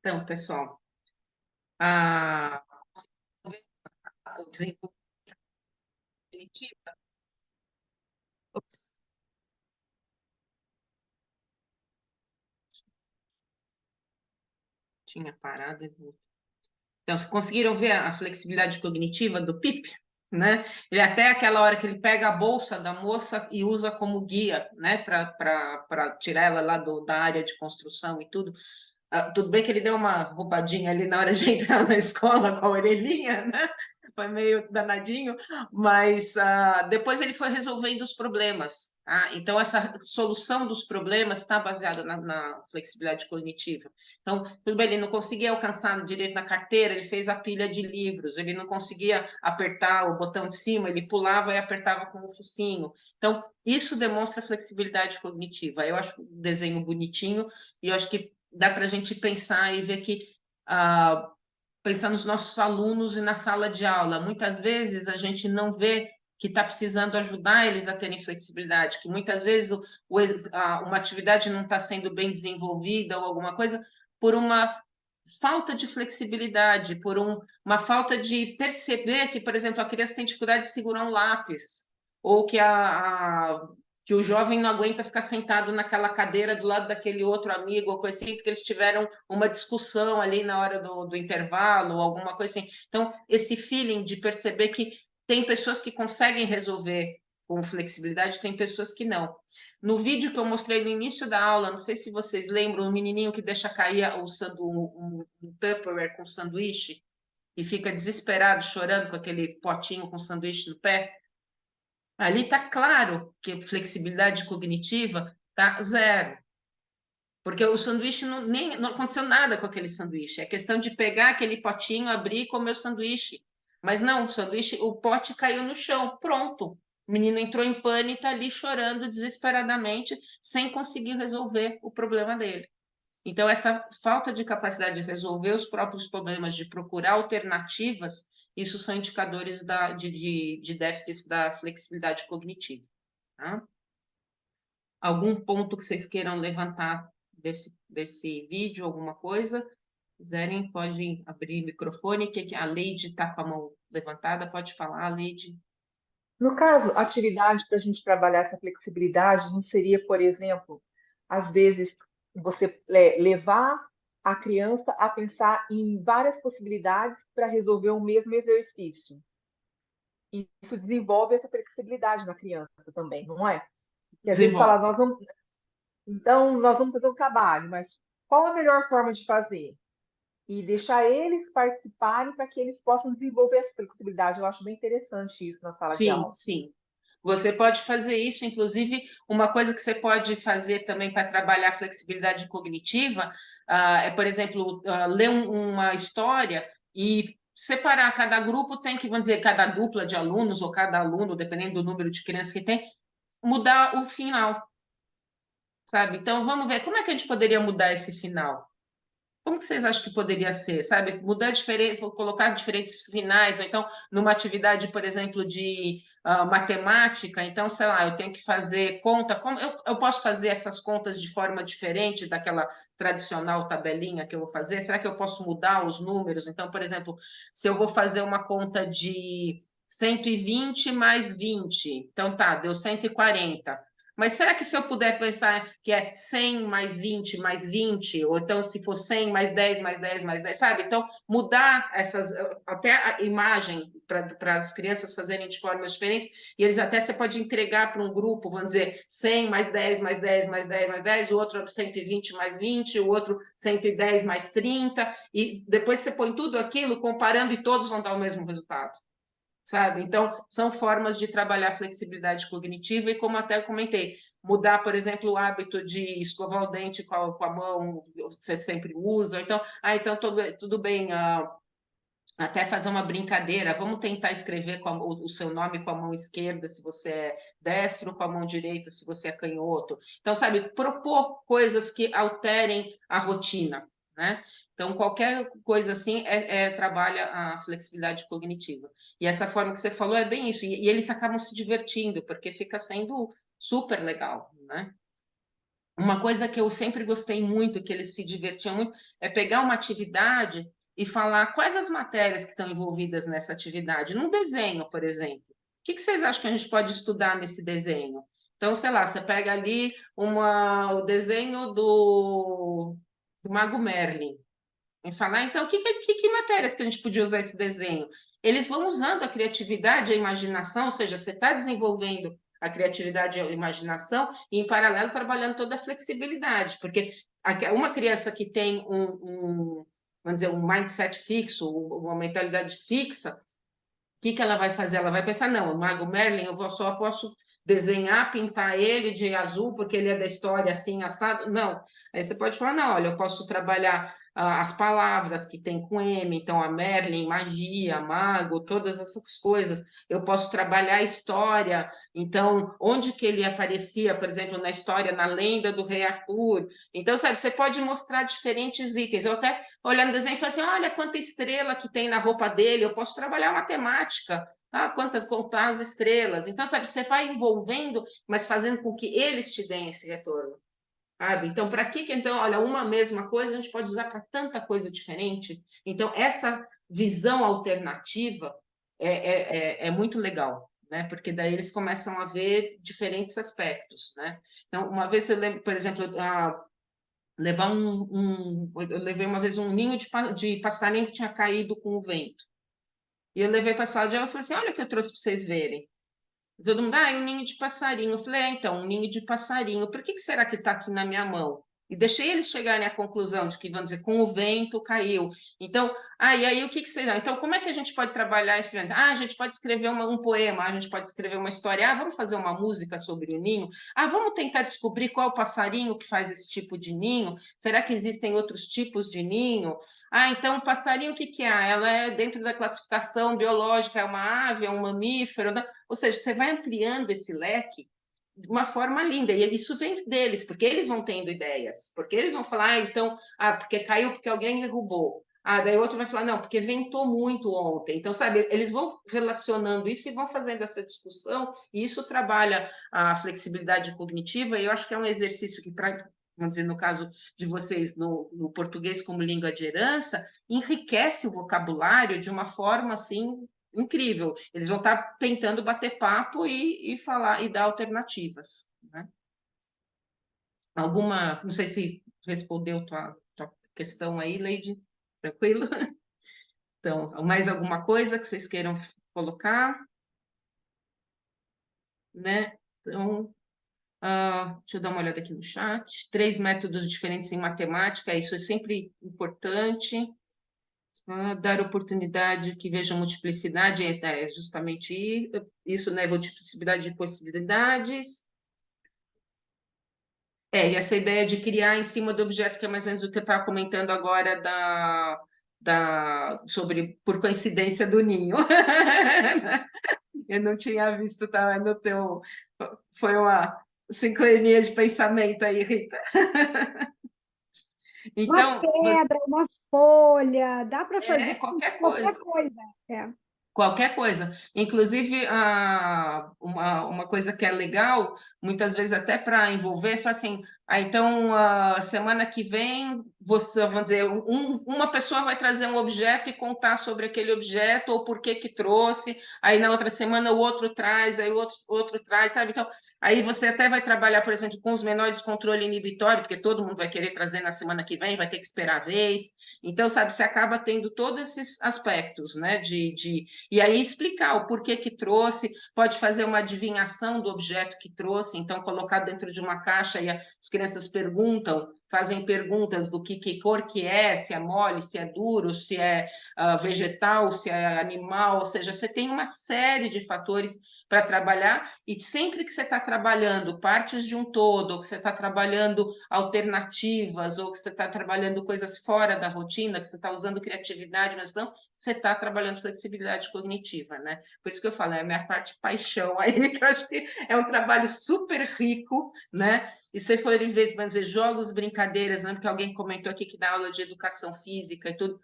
Então, pessoal, o desenvolvimento cognitivo. Ops. Tinha parado e voltou. Então, vocês conseguiram ver a flexibilidade cognitiva do Pip, né? Ele até aquela hora que ele pega a bolsa da moça e usa como guia, né, para tirar ela lá da área de construção e tudo. Tudo bem que ele deu uma roubadinha ali na hora de entrar na escola com a orelhinha, né? Foi meio danadinho, mas depois ele foi resolvendo os problemas. Tá? Então, essa solução dos problemas está baseada na flexibilidade cognitiva. Então, tudo bem, ele não conseguia alcançar direito na carteira, ele fez a pilha de livros, ele não conseguia apertar o botão de cima, ele pulava e apertava com o focinho. Então, isso demonstra flexibilidade cognitiva. Eu acho o desenho bonitinho e eu acho que dá para a gente pensar e ver que pensar nos nossos alunos e na sala de aula. Muitas vezes a gente não vê que está precisando ajudar eles a terem flexibilidade, que muitas vezes uma atividade não está sendo bem desenvolvida ou alguma coisa por uma falta de flexibilidade, por uma falta de perceber que, por exemplo, a criança tem dificuldade de segurar um lápis, ou que que o jovem não aguenta ficar sentado naquela cadeira do lado daquele outro amigo, ou coisa assim, porque eles tiveram uma discussão ali na hora do intervalo, ou alguma coisa assim. Então, esse feeling de perceber que tem pessoas que conseguem resolver com flexibilidade, tem pessoas que não. No vídeo que eu mostrei no início da aula, não sei se vocês lembram, um menininho que deixa cair um Tupperware com sanduíche e fica desesperado, chorando com aquele potinho com sanduíche no pé. Ali está claro que a flexibilidade cognitiva está zero. Porque o sanduíche não aconteceu nada com aquele sanduíche. É questão de pegar aquele potinho, abrir e comer o sanduíche. Mas não, o pote caiu no chão, pronto. O menino entrou em pânico e está ali chorando desesperadamente, sem conseguir resolver o problema dele. Então, essa falta de capacidade de resolver os próprios problemas, de procurar alternativas, isso são indicadores de déficit da flexibilidade cognitiva. Tá? Algum ponto que vocês queiram levantar desse vídeo, alguma coisa? Se quiserem, pode abrir o microfone, que a Leide está com a mão levantada, pode falar, Leide. No caso, atividade para a gente trabalhar essa flexibilidade não seria, por exemplo, às vezes você levar a criança a pensar em várias possibilidades para resolver o mesmo exercício. E isso desenvolve essa flexibilidade na criança também, não é? E às vezes fala, então nós vamos fazer um trabalho, mas qual a melhor forma de fazer? E deixar eles participarem para que eles possam desenvolver essa flexibilidade. Eu acho bem interessante isso na sala de aula. Sim. Você pode fazer isso, inclusive, uma coisa que você pode fazer também para trabalhar a flexibilidade cognitiva é, por exemplo, ler uma história e separar. Cada grupo tem que, vamos dizer, cada dupla de alunos ou cada aluno, dependendo do número de crianças que tem, mudar o final, sabe? Então, vamos ver como é que a gente poderia mudar esse final. Como que vocês acham que poderia ser, sabe? Mudar diferente, colocar diferentes finais, ou então numa atividade, por exemplo, de matemática, então, sei lá, eu tenho que fazer conta, como eu posso fazer essas contas de forma diferente daquela tradicional tabelinha que eu vou fazer? Será que eu posso mudar os números? Então, por exemplo, se eu vou fazer uma conta de 120 mais 20, então tá, deu 140. Mas será que se eu puder pensar que é 100 mais 20 mais 20, ou então se for 100 mais 10 mais 10 mais 10, sabe? Então, mudar essas, até a imagem para as crianças fazerem de formas diferentes, e eles até você pode entregar para um grupo, vamos dizer, 100 mais 10 mais 10 mais 10 mais 10, o outro 120 mais 20, o outro 110 mais 30, e depois você põe tudo aquilo comparando e todos vão dar o mesmo resultado. Sabe? Então, são formas de trabalhar a flexibilidade cognitiva e, como até comentei, mudar, por exemplo, o hábito de escovar o dente com a mão, você sempre usa. Então, então tudo bem, até fazer uma brincadeira, vamos tentar escrever o seu nome com a mão esquerda, se você é destro, com a mão direita, se você é canhoto. Então, sabe, propor coisas que alterem a rotina, né? Então, qualquer coisa assim trabalha a flexibilidade cognitiva. E essa forma que você falou é bem isso. E eles acabam se divertindo, porque fica sendo super legal, né? Uma coisa que eu sempre gostei muito, que eles se divertiam muito, é pegar uma atividade e falar quais as matérias que estão envolvidas nessa atividade. Num desenho, por exemplo. O que vocês acham que a gente pode estudar nesse desenho? Então, sei lá, você pega ali o desenho do Mago Merlin. E falar, então, que matérias que a gente podia usar esse desenho? Eles vão usando a criatividade, a imaginação, ou seja, você está desenvolvendo a criatividade e a imaginação e, em paralelo, trabalhando toda a flexibilidade, porque uma criança que tem vamos dizer, um mindset fixo, uma mentalidade fixa, o que ela vai fazer? Ela vai pensar, não, o Mago Merlin, eu só posso desenhar, pintar ele de azul, porque ele é da história assim, assado. Não. Aí você pode falar, não, olha, eu posso trabalhar as palavras que tem com M, então a Merlin, magia, mago, todas essas coisas. Eu posso trabalhar a história, então, onde que ele aparecia, por exemplo, na história, na lenda do Rei Arthur. Então, sabe, você pode mostrar diferentes itens. Eu até, olhando o desenho, falei assim, olha quanta estrela que tem na roupa dele, eu posso trabalhar matemática. Contar as estrelas. Então, sabe, você vai envolvendo, mas fazendo com que eles te deem esse retorno. Sabe? Então, para que então, olha, uma mesma coisa a gente pode usar para tanta coisa diferente. Então, essa visão alternativa é muito legal, né? Porque daí eles começam a ver diferentes aspectos, né? Então, uma vez eu lembro, por exemplo, levar eu levei uma vez um ninho de passarinho que tinha caído com o vento. E eu levei para a sala de aula e falei assim, olha o que eu trouxe para vocês verem. Todo mundo, um ninho de passarinho. Eu falei, então, um ninho de passarinho. Por que será que está aqui na minha mão? E deixei eles chegarem à conclusão de que, vamos dizer, com o vento caiu. Então, e aí o que vocês... Então, como é que a gente pode trabalhar esse vento? A gente pode escrever um poema, a gente pode escrever uma história. Vamos fazer uma música sobre o ninho? Vamos tentar descobrir qual é o passarinho que faz esse tipo de ninho? Será que existem outros tipos de ninho? Então, o passarinho, o que é? Ela é dentro da classificação biológica, é uma ave, é um mamífero, ou seja, você vai ampliando esse leque de uma forma linda, e isso vem deles, porque eles vão tendo ideias, porque eles vão falar, então, porque caiu porque alguém derrubou. Daí o outro vai falar, não, porque ventou muito ontem. Então, sabe, eles vão relacionando isso e vão fazendo essa discussão, e isso trabalha a flexibilidade cognitiva, e eu acho que é um exercício que, vamos dizer, no caso de vocês, no português como língua de herança, enriquece o vocabulário de uma forma, assim, incrível. Eles vão estar tentando bater papo e falar, e dar alternativas, né? Não sei se respondeu tua questão aí, Leide, tranquilo? Então, mais alguma coisa que vocês queiram colocar? né? Então, deixa eu dar uma olhada aqui no chat. 3 métodos diferentes em matemática, isso é sempre importante. Dar oportunidade que veja multiplicidade, é justamente isso, né? Multiplicidade de possibilidades. E essa ideia de criar em cima do objeto, que é mais ou menos o que eu estava comentando agora sobre por coincidência do ninho. Eu não tinha visto, tá no teu. Foi uma sincronia de pensamento aí, Rita. Uma Então, pedra, uma folha, dá para fazer qualquer qualquer coisa. coisa. Qualquer coisa. Inclusive, uma coisa que é legal, muitas vezes até para envolver, fala assim, então, semana que vem, vamos dizer, uma pessoa vai trazer um objeto e contar sobre aquele objeto, ou por que trouxe, aí na outra semana o outro traz, aí o outro traz, sabe? Então, aí você até vai trabalhar, por exemplo, com os menores controle inibitório, porque todo mundo vai querer trazer na semana que vem, vai ter que esperar a vez. Então, sabe, você acaba tendo todos esses aspectos, né, e aí explicar o porquê que trouxe, pode fazer uma adivinhação do objeto que trouxe, então colocar dentro de uma caixa e as crianças fazem perguntas do que cor que é, se é mole, se é duro, se é vegetal, se é animal, ou seja, você tem uma série de fatores para trabalhar, e sempre que você está trabalhando partes de um todo, ou que você está trabalhando alternativas, ou que você está trabalhando coisas fora da rotina, que você está usando criatividade, mas não, você está trabalhando flexibilidade cognitiva, né? Por isso que eu falo, é a minha parte paixão aí, que eu acho que é um trabalho super rico, né? E se for ver, vamos dizer, jogos, brincadeiras, né? Porque alguém comentou aqui que dá aula de educação física e tudo,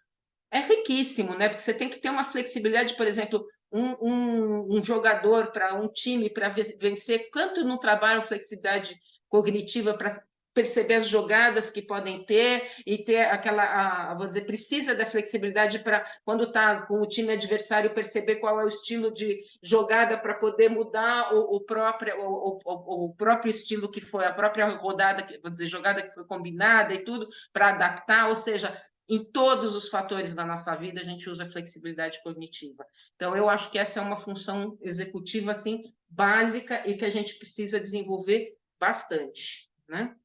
é riquíssimo, né? Porque você tem que ter uma flexibilidade, por exemplo, um jogador para um time para vencer, quanto não trabalham flexibilidade cognitiva para perceber as jogadas que podem ter e ter aquela, vou dizer, precisa da flexibilidade para, quando está com o time adversário, perceber qual é o estilo de jogada para poder mudar o próprio estilo que foi, a própria rodada, vou dizer, jogada que foi combinada e tudo, para adaptar, ou seja, em todos os fatores da nossa vida, a gente usa flexibilidade cognitiva. Então, eu acho que essa é uma função executiva, assim, básica e que a gente precisa desenvolver bastante, né?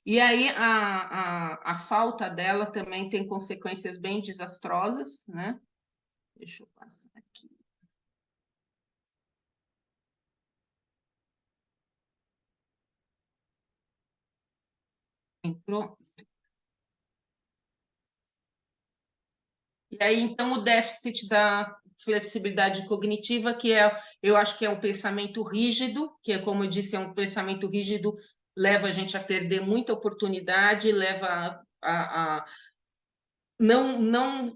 E aí, a falta dela também tem consequências bem desastrosas, né? Deixa eu passar aqui. Entrou? E aí, então, o déficit da flexibilidade cognitiva, que eu acho que é um pensamento rígido, que é, como eu disse, é um pensamento rígido, leva a gente a perder muita oportunidade, leva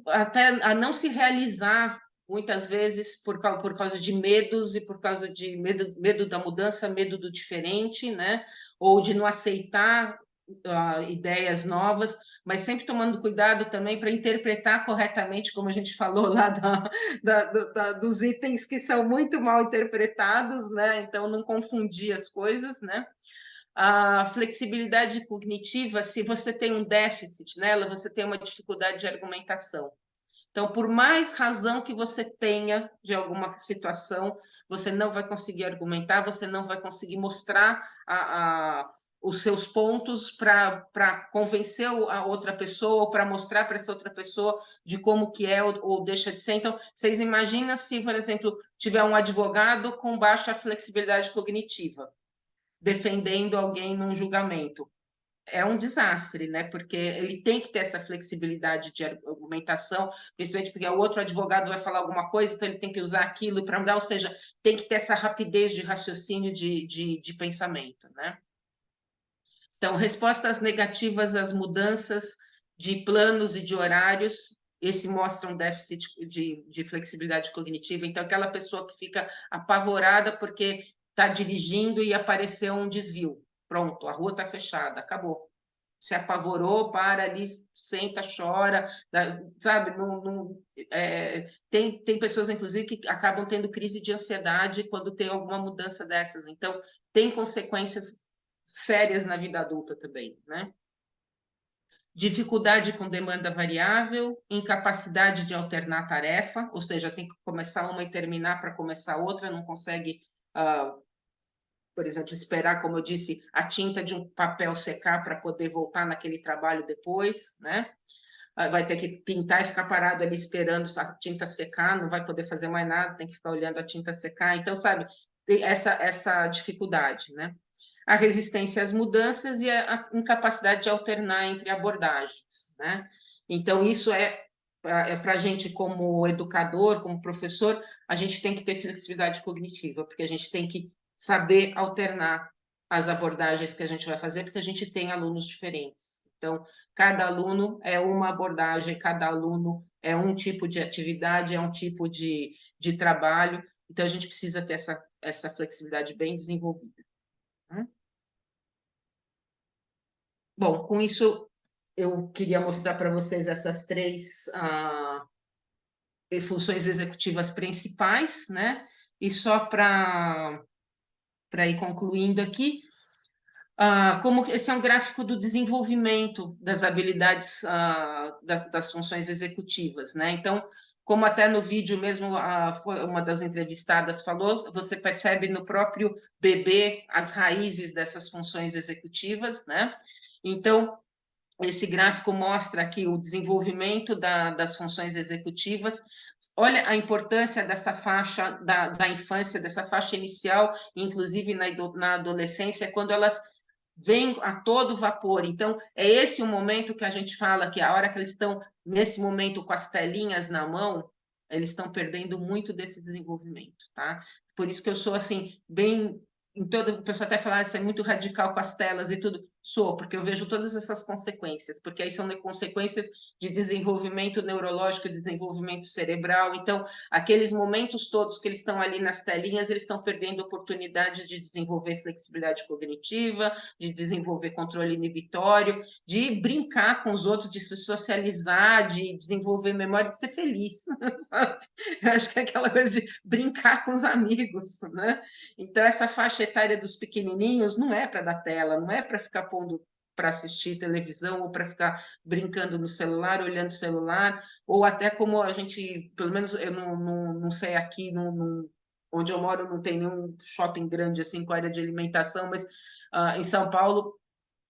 até a não se realizar, muitas vezes, por causa de medos e por causa de medo da mudança, medo do diferente, né? Ou de não aceitar ideias novas, mas sempre tomando cuidado também para interpretar corretamente, como a gente falou lá dos itens que são muito mal interpretados, né? Então, não confundir as coisas, né? A flexibilidade cognitiva, se você tem um déficit nela, você tem uma dificuldade de argumentação. Então, por mais razão que você tenha de alguma situação, você não vai conseguir argumentar, você não vai conseguir mostrar os seus pontos para convencer a outra pessoa, ou para mostrar para essa outra pessoa de como que é ou deixa de ser. Então, vocês imaginam se, por exemplo, tiver um advogado com baixa flexibilidade cognitiva, defendendo alguém num julgamento. É um desastre, né? Porque ele tem que ter essa flexibilidade de argumentação, principalmente porque o outro advogado vai falar alguma coisa, então ele tem que usar aquilo para mudar, ou seja, tem que ter essa rapidez de raciocínio, de pensamento, né? Então, respostas negativas às mudanças de planos e de horários, esse mostra um déficit de flexibilidade cognitiva. Então, aquela pessoa que fica apavorada porque está dirigindo e apareceu um desvio. Pronto, a rua está fechada, acabou. Se apavorou, para ali, senta, chora, sabe? Tem pessoas, inclusive, que acabam tendo crise de ansiedade quando tem alguma mudança dessas. Então, tem consequências sérias na vida adulta também, né? Dificuldade com demanda variável, incapacidade de alternar tarefa, ou seja, tem que começar uma e terminar para começar outra, não consegue por exemplo, esperar, como eu disse, a tinta de um papel secar para poder voltar naquele trabalho depois, né? Vai ter que pintar e ficar parado ali esperando a tinta secar, não vai poder fazer mais nada, tem que ficar olhando a tinta secar. Então, sabe, essa dificuldade, né? A resistência às mudanças e a incapacidade de alternar entre abordagens, né? Então, isso para a gente, como educador, como professor, a gente tem que ter flexibilidade cognitiva, porque a gente tem que saber alternar as abordagens que a gente vai fazer, porque a gente tem alunos diferentes. Então, cada aluno é uma abordagem, cada aluno é um tipo de atividade, é um tipo de trabalho, então a gente precisa ter essa flexibilidade bem desenvolvida. Bom, com isso, eu queria mostrar para vocês essas 3 funções executivas principais, né? E só para ir concluindo aqui, como esse é um gráfico do desenvolvimento das habilidades das funções executivas, né? Então, como até no vídeo mesmo uma das entrevistadas falou, você percebe no próprio bebê as raízes dessas funções executivas, né? Então, esse gráfico mostra aqui o desenvolvimento das funções executivas. Olha a importância dessa faixa da infância, dessa faixa inicial, inclusive na adolescência, quando elas vêm a todo vapor. Então, é esse o momento que a gente fala que a hora que eles estão, nesse momento, com as telinhas na mão, eles estão perdendo muito desse desenvolvimento, tá? Por isso que eu sou, assim, bem... o pessoal até fala, isso é muito radical com as telas e tudo. Sou, porque eu vejo todas essas consequências, porque aí são consequências de desenvolvimento neurológico, desenvolvimento cerebral. Então, aqueles momentos todos que eles estão ali nas telinhas, eles estão perdendo oportunidades de desenvolver flexibilidade cognitiva, de desenvolver controle inibitório, de brincar com os outros, de se socializar, de desenvolver memória, de ser feliz, sabe? Eu acho que é aquela coisa de brincar com os amigos, né? Então, essa faixa etária dos pequenininhos não é para dar tela, não é para ficar pondo para assistir televisão ou para ficar brincando no celular, olhando o celular, ou até como a gente, pelo menos eu não sei aqui, onde eu moro não tem nenhum shopping grande assim com área de alimentação, mas em São Paulo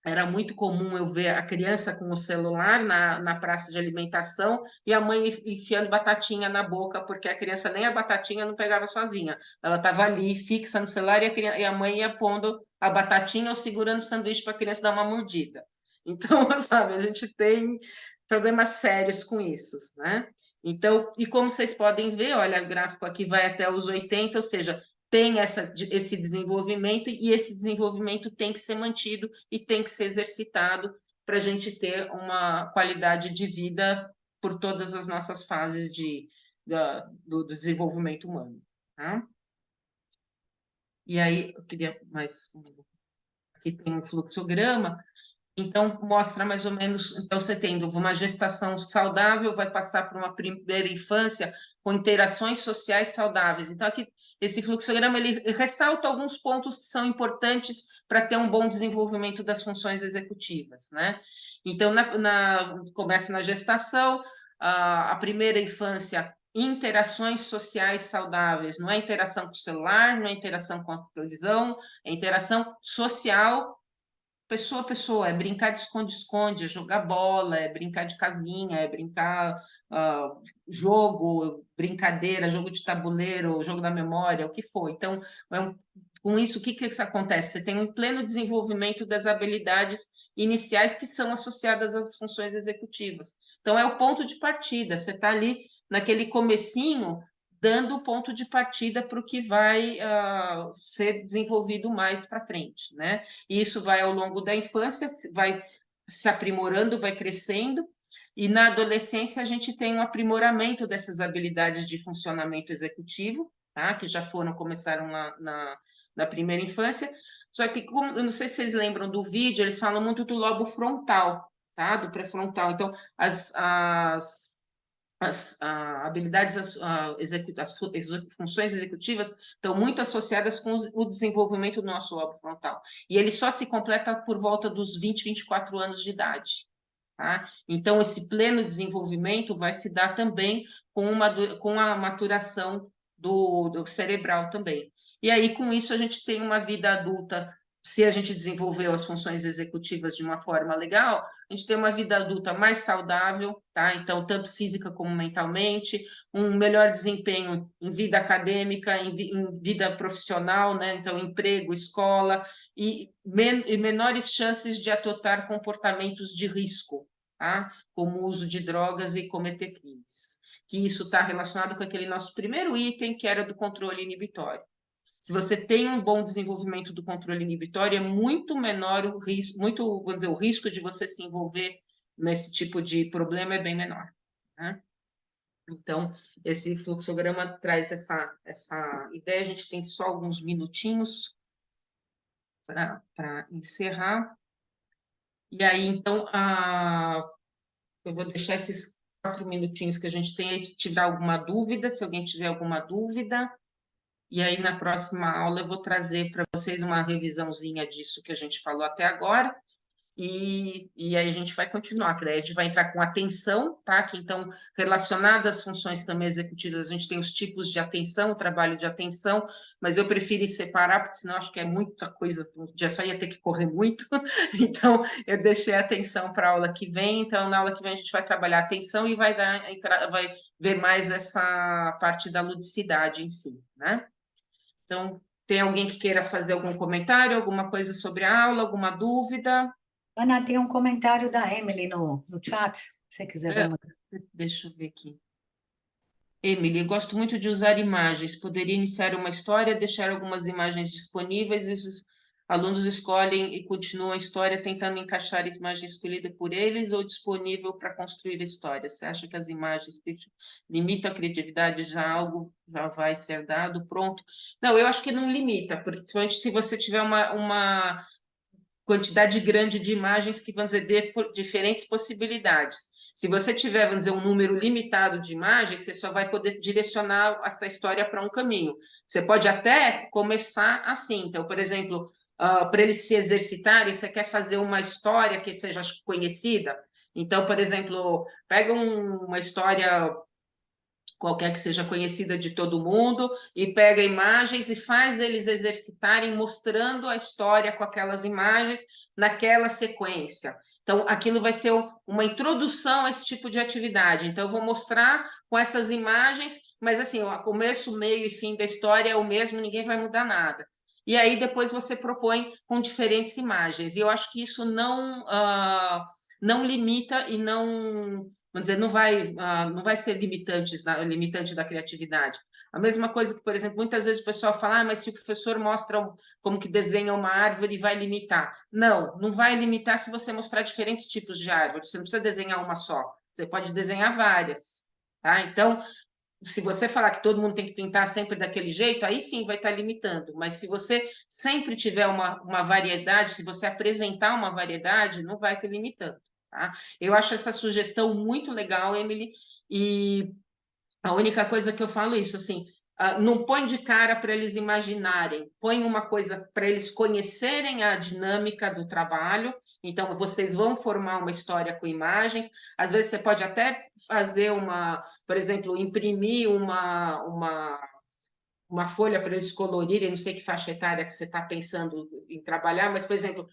era muito comum eu ver a criança com o celular na praça de alimentação e a mãe enfiando batatinha na boca, porque a criança nem a batatinha não pegava sozinha. Ela estava ali fixa no celular e a mãe ia pondo a batatinha ou segurando o sanduíche para a criança dar uma mordida. Então, sabe, a gente tem problemas sérios com isso, né? Então, e como vocês podem ver, olha, o gráfico aqui vai até os 80, ou seja, tem esse desenvolvimento e esse desenvolvimento tem que ser mantido e tem que ser exercitado para a gente ter uma qualidade de vida por todas as nossas fases do desenvolvimento humano. Tá? E aí, eu queria mais... Aqui tem um fluxograma. Então, mostra mais ou menos... Então, você tendo uma gestação saudável, vai passar por uma primeira infância com interações sociais saudáveis. Então, aqui, esse fluxograma, ele ressalta alguns pontos que são importantes para ter um bom desenvolvimento das funções executivas, né? Então, começa na gestação, a primeira infância, interações sociais saudáveis. Não é interação com o celular, não é interação com a televisão, é interação social pessoa a pessoa, é brincar de esconde-esconde, é jogar bola, é brincar de casinha, é brincar jogo, brincadeira, jogo de tabuleiro, jogo da memória, o que for. Então, com isso, o que acontece? Você tem um pleno desenvolvimento das habilidades iniciais que são associadas às funções executivas. Então, é o ponto de partida, você está ali naquele comecinho, dando o ponto de partida para o que vai ser desenvolvido mais para frente, né? E isso vai ao longo da infância, vai se aprimorando, vai crescendo, e na adolescência a gente tem um aprimoramento dessas habilidades de funcionamento executivo, tá? Que já começaram na primeira infância, só que, eu não sei se vocês lembram do vídeo, eles falam muito do lobo frontal, tá? Do pré-frontal. Então, as habilidades, as funções executivas estão muito associadas com o desenvolvimento do nosso lobo frontal. E ele só se completa por volta dos 20, 24 anos de idade. Tá? Então, esse pleno desenvolvimento vai se dar também com a maturação do cerebral também. E aí, com isso, a gente tem uma vida adulta. Se a gente desenvolveu as funções executivas de uma forma legal, a gente tem uma vida adulta mais saudável, tá? Então, tanto física como mentalmente, um melhor desempenho em vida acadêmica, em vida profissional, né? Então, emprego, escola, e menores chances de adotar comportamentos de risco, tá? Como o uso de drogas e cometer crimes. Que isso está relacionado com aquele nosso primeiro item, que era do controle inibitório. Se você tem um bom desenvolvimento do controle inibitório, é muito menor o risco, vamos dizer, o risco de você se envolver nesse tipo de problema é bem menor, né? Então, esse fluxograma traz essa ideia. A gente tem só alguns minutinhos para encerrar. E aí, então, eu vou deixar esses 4 minutinhos que a gente tem aí, se tiver alguma dúvida, se alguém tiver alguma dúvida. E aí, na próxima aula, eu vou trazer para vocês uma revisãozinha disso que a gente falou até agora, e aí a gente vai continuar, que daí a gente vai entrar com atenção, tá? Que então, relacionado às funções também executivas, a gente tem os tipos de atenção, o trabalho de atenção, mas eu preferi separar, porque senão acho que é muita coisa, já só ia ter que correr muito, então eu deixei a atenção para a aula que vem. Então, na aula que vem a gente vai trabalhar a atenção e vai ver mais essa parte da ludicidade em si, né? Então, tem alguém que queira fazer algum comentário, alguma coisa sobre a aula, alguma dúvida? Ana, tem um comentário da Emily no chat, se você quiser dar uma... Deixa eu ver aqui. Emily, eu gosto muito de usar imagens. Poderia iniciar uma história, deixar algumas imagens disponíveis, e os alunos escolhem e continuam a história tentando encaixar a imagem escolhida por eles ou disponível para construir a história. Você acha que as imagens limitam a criatividade, já algo já vai ser dado, pronto? Não, eu acho que não limita, principalmente se você tiver uma quantidade grande de imagens que vão dizer diferentes possibilidades. Se você tiver, vamos dizer, um número limitado de imagens, você só vai poder direcionar essa história para um caminho. Você pode até começar assim. Então, por exemplo, para eles se exercitarem, você quer fazer uma história que seja conhecida. Então, por exemplo, pega uma história qualquer que seja conhecida de todo mundo, e pega imagens e faz eles exercitarem mostrando a história com aquelas imagens naquela sequência. Então, aquilo vai ser uma introdução a esse tipo de atividade. Então, eu vou mostrar com essas imagens, mas assim, o começo, meio e fim da história é o mesmo, ninguém vai mudar nada. E aí, depois você propõe com diferentes imagens. E eu acho que isso não limita e não... Vamos dizer, não vai ser limitante da criatividade. A mesma coisa que, por exemplo, muitas vezes o pessoal fala, mas se o professor mostra como que desenha uma árvore, vai limitar. Não, não vai limitar se você mostrar diferentes tipos de árvore. Você não precisa desenhar uma só, você pode desenhar várias, tá? Então, se você falar que todo mundo tem que pintar sempre daquele jeito, aí sim vai estar limitando. Mas se você sempre tiver uma variedade, se você apresentar uma variedade, não vai ter limitando. Tá? Eu acho essa sugestão muito legal, Emily, e a única coisa que eu falo é isso, assim, não põe de cara para eles imaginarem, põe uma coisa para eles conhecerem a dinâmica do trabalho. Então, vocês vão formar uma história com imagens, às vezes você pode até fazer por exemplo, imprimir uma folha para eles colorirem, não sei que faixa etária que você está pensando em trabalhar, mas, por exemplo,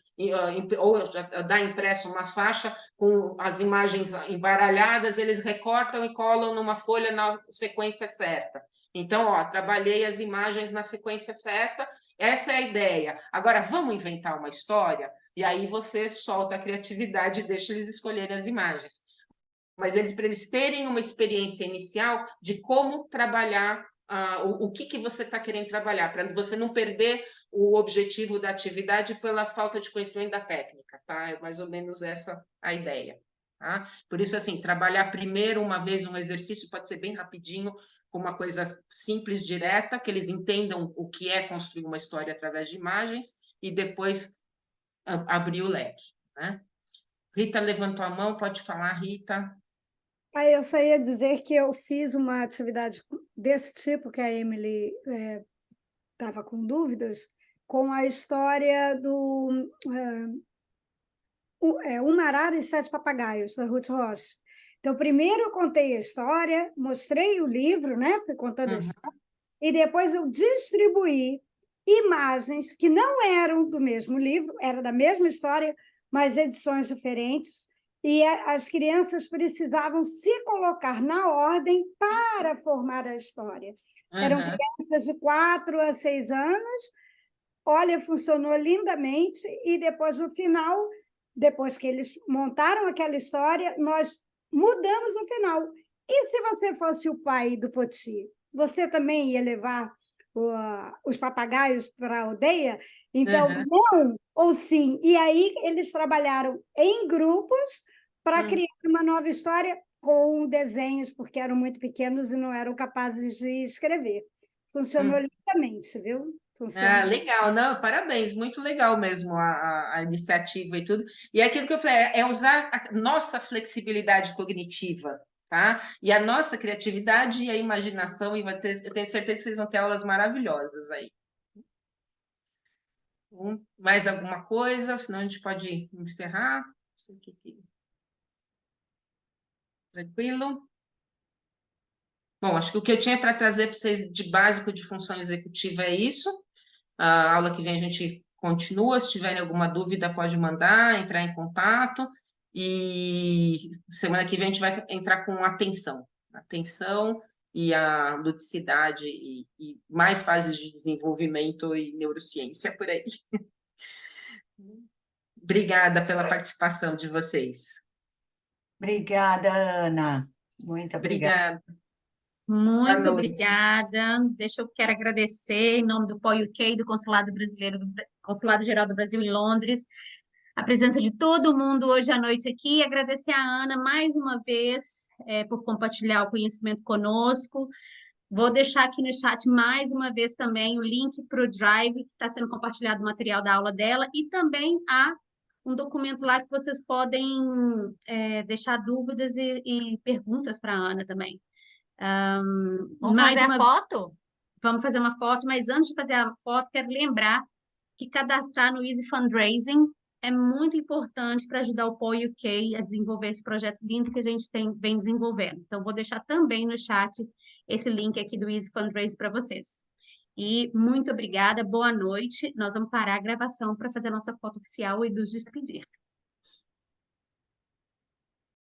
ou dar impresso uma faixa com as imagens embaralhadas, eles recortam e colam numa folha na sequência certa. Então, trabalhei as imagens na sequência certa, essa é a ideia. Agora, vamos inventar uma história? E aí você solta a criatividade e deixa eles escolherem as imagens. Mas para eles terem uma experiência inicial de como trabalhar o que você está querendo trabalhar, para você não perder o objetivo da atividade pela falta de conhecimento da técnica, tá? É mais ou menos essa a ideia, tá? Por isso, assim, trabalhar primeiro uma vez um exercício pode ser bem rapidinho, com uma coisa simples, direta, que eles entendam o que é construir uma história através de imagens, e depois abrir o leque, né? Rita levantou a mão, pode falar, Rita. Eu só ia dizer que eu fiz uma atividade desse tipo que a Emily estava com dúvidas, com a história do Uma Arara e Sete Papagaios, da Ruth Rocha. Então, primeiro eu contei a história, mostrei o livro, né? Fui contando a história, e depois eu distribuí imagens que não eram do mesmo livro, era da mesma história, mas edições diferentes, e as crianças precisavam se colocar na ordem para formar a história. Eram crianças de 4 a 6 anos, olha, funcionou lindamente, e depois, no final, depois que eles montaram aquela história, nós mudamos o final. E se você fosse o pai do Poti, você também ia levar os papagaios para a aldeia? Então, não ou sim. E aí eles trabalharam em grupos para criar uma nova história com desenhos, porque eram muito pequenos e não eram capazes de escrever. Funcionou lindamente, viu? Ah, legal, não, parabéns, muito legal mesmo a iniciativa e tudo. E é aquilo que eu falei, é usar a nossa flexibilidade cognitiva, tá? E a nossa criatividade e a imaginação, e eu tenho certeza que vocês vão ter aulas maravilhosas aí. Mais alguma coisa? Senão a gente pode encerrar. Não sei o que. Tranquilo? Bom, acho que o que eu tinha para trazer para vocês de básico de função executiva é isso. A aula que vem a gente continua. Se tiverem alguma dúvida, pode mandar, entrar em contato. E semana que vem a gente vai entrar com atenção. Atenção e a ludicidade e mais fases de desenvolvimento e neurociência por aí. Obrigada pela participação de vocês. Obrigada, Ana. Muito obrigada. Muito obrigada. Quero agradecer em nome do POI-UK, do Consulado Brasileiro, Consulado Geral do Brasil em Londres, a presença de todo mundo hoje à noite aqui, e agradecer a Ana mais uma vez por compartilhar o conhecimento conosco. Vou deixar aqui no chat mais uma vez também o link para o Drive, que está sendo compartilhado o material da aula dela, e também há um documento lá que vocês podem deixar dúvidas e perguntas para a Ana também. Vamos fazer a foto? Vamos fazer uma foto, mas antes de fazer a foto, quero lembrar que cadastrar no Easy Fundraising é muito importante para ajudar o POI-UK a desenvolver esse projeto lindo que a gente vem desenvolvendo. Então, vou deixar também no chat esse link aqui do Easy Fundraising para vocês. E muito obrigada, boa noite. Nós vamos parar a gravação para fazer a nossa foto oficial e nos despedir.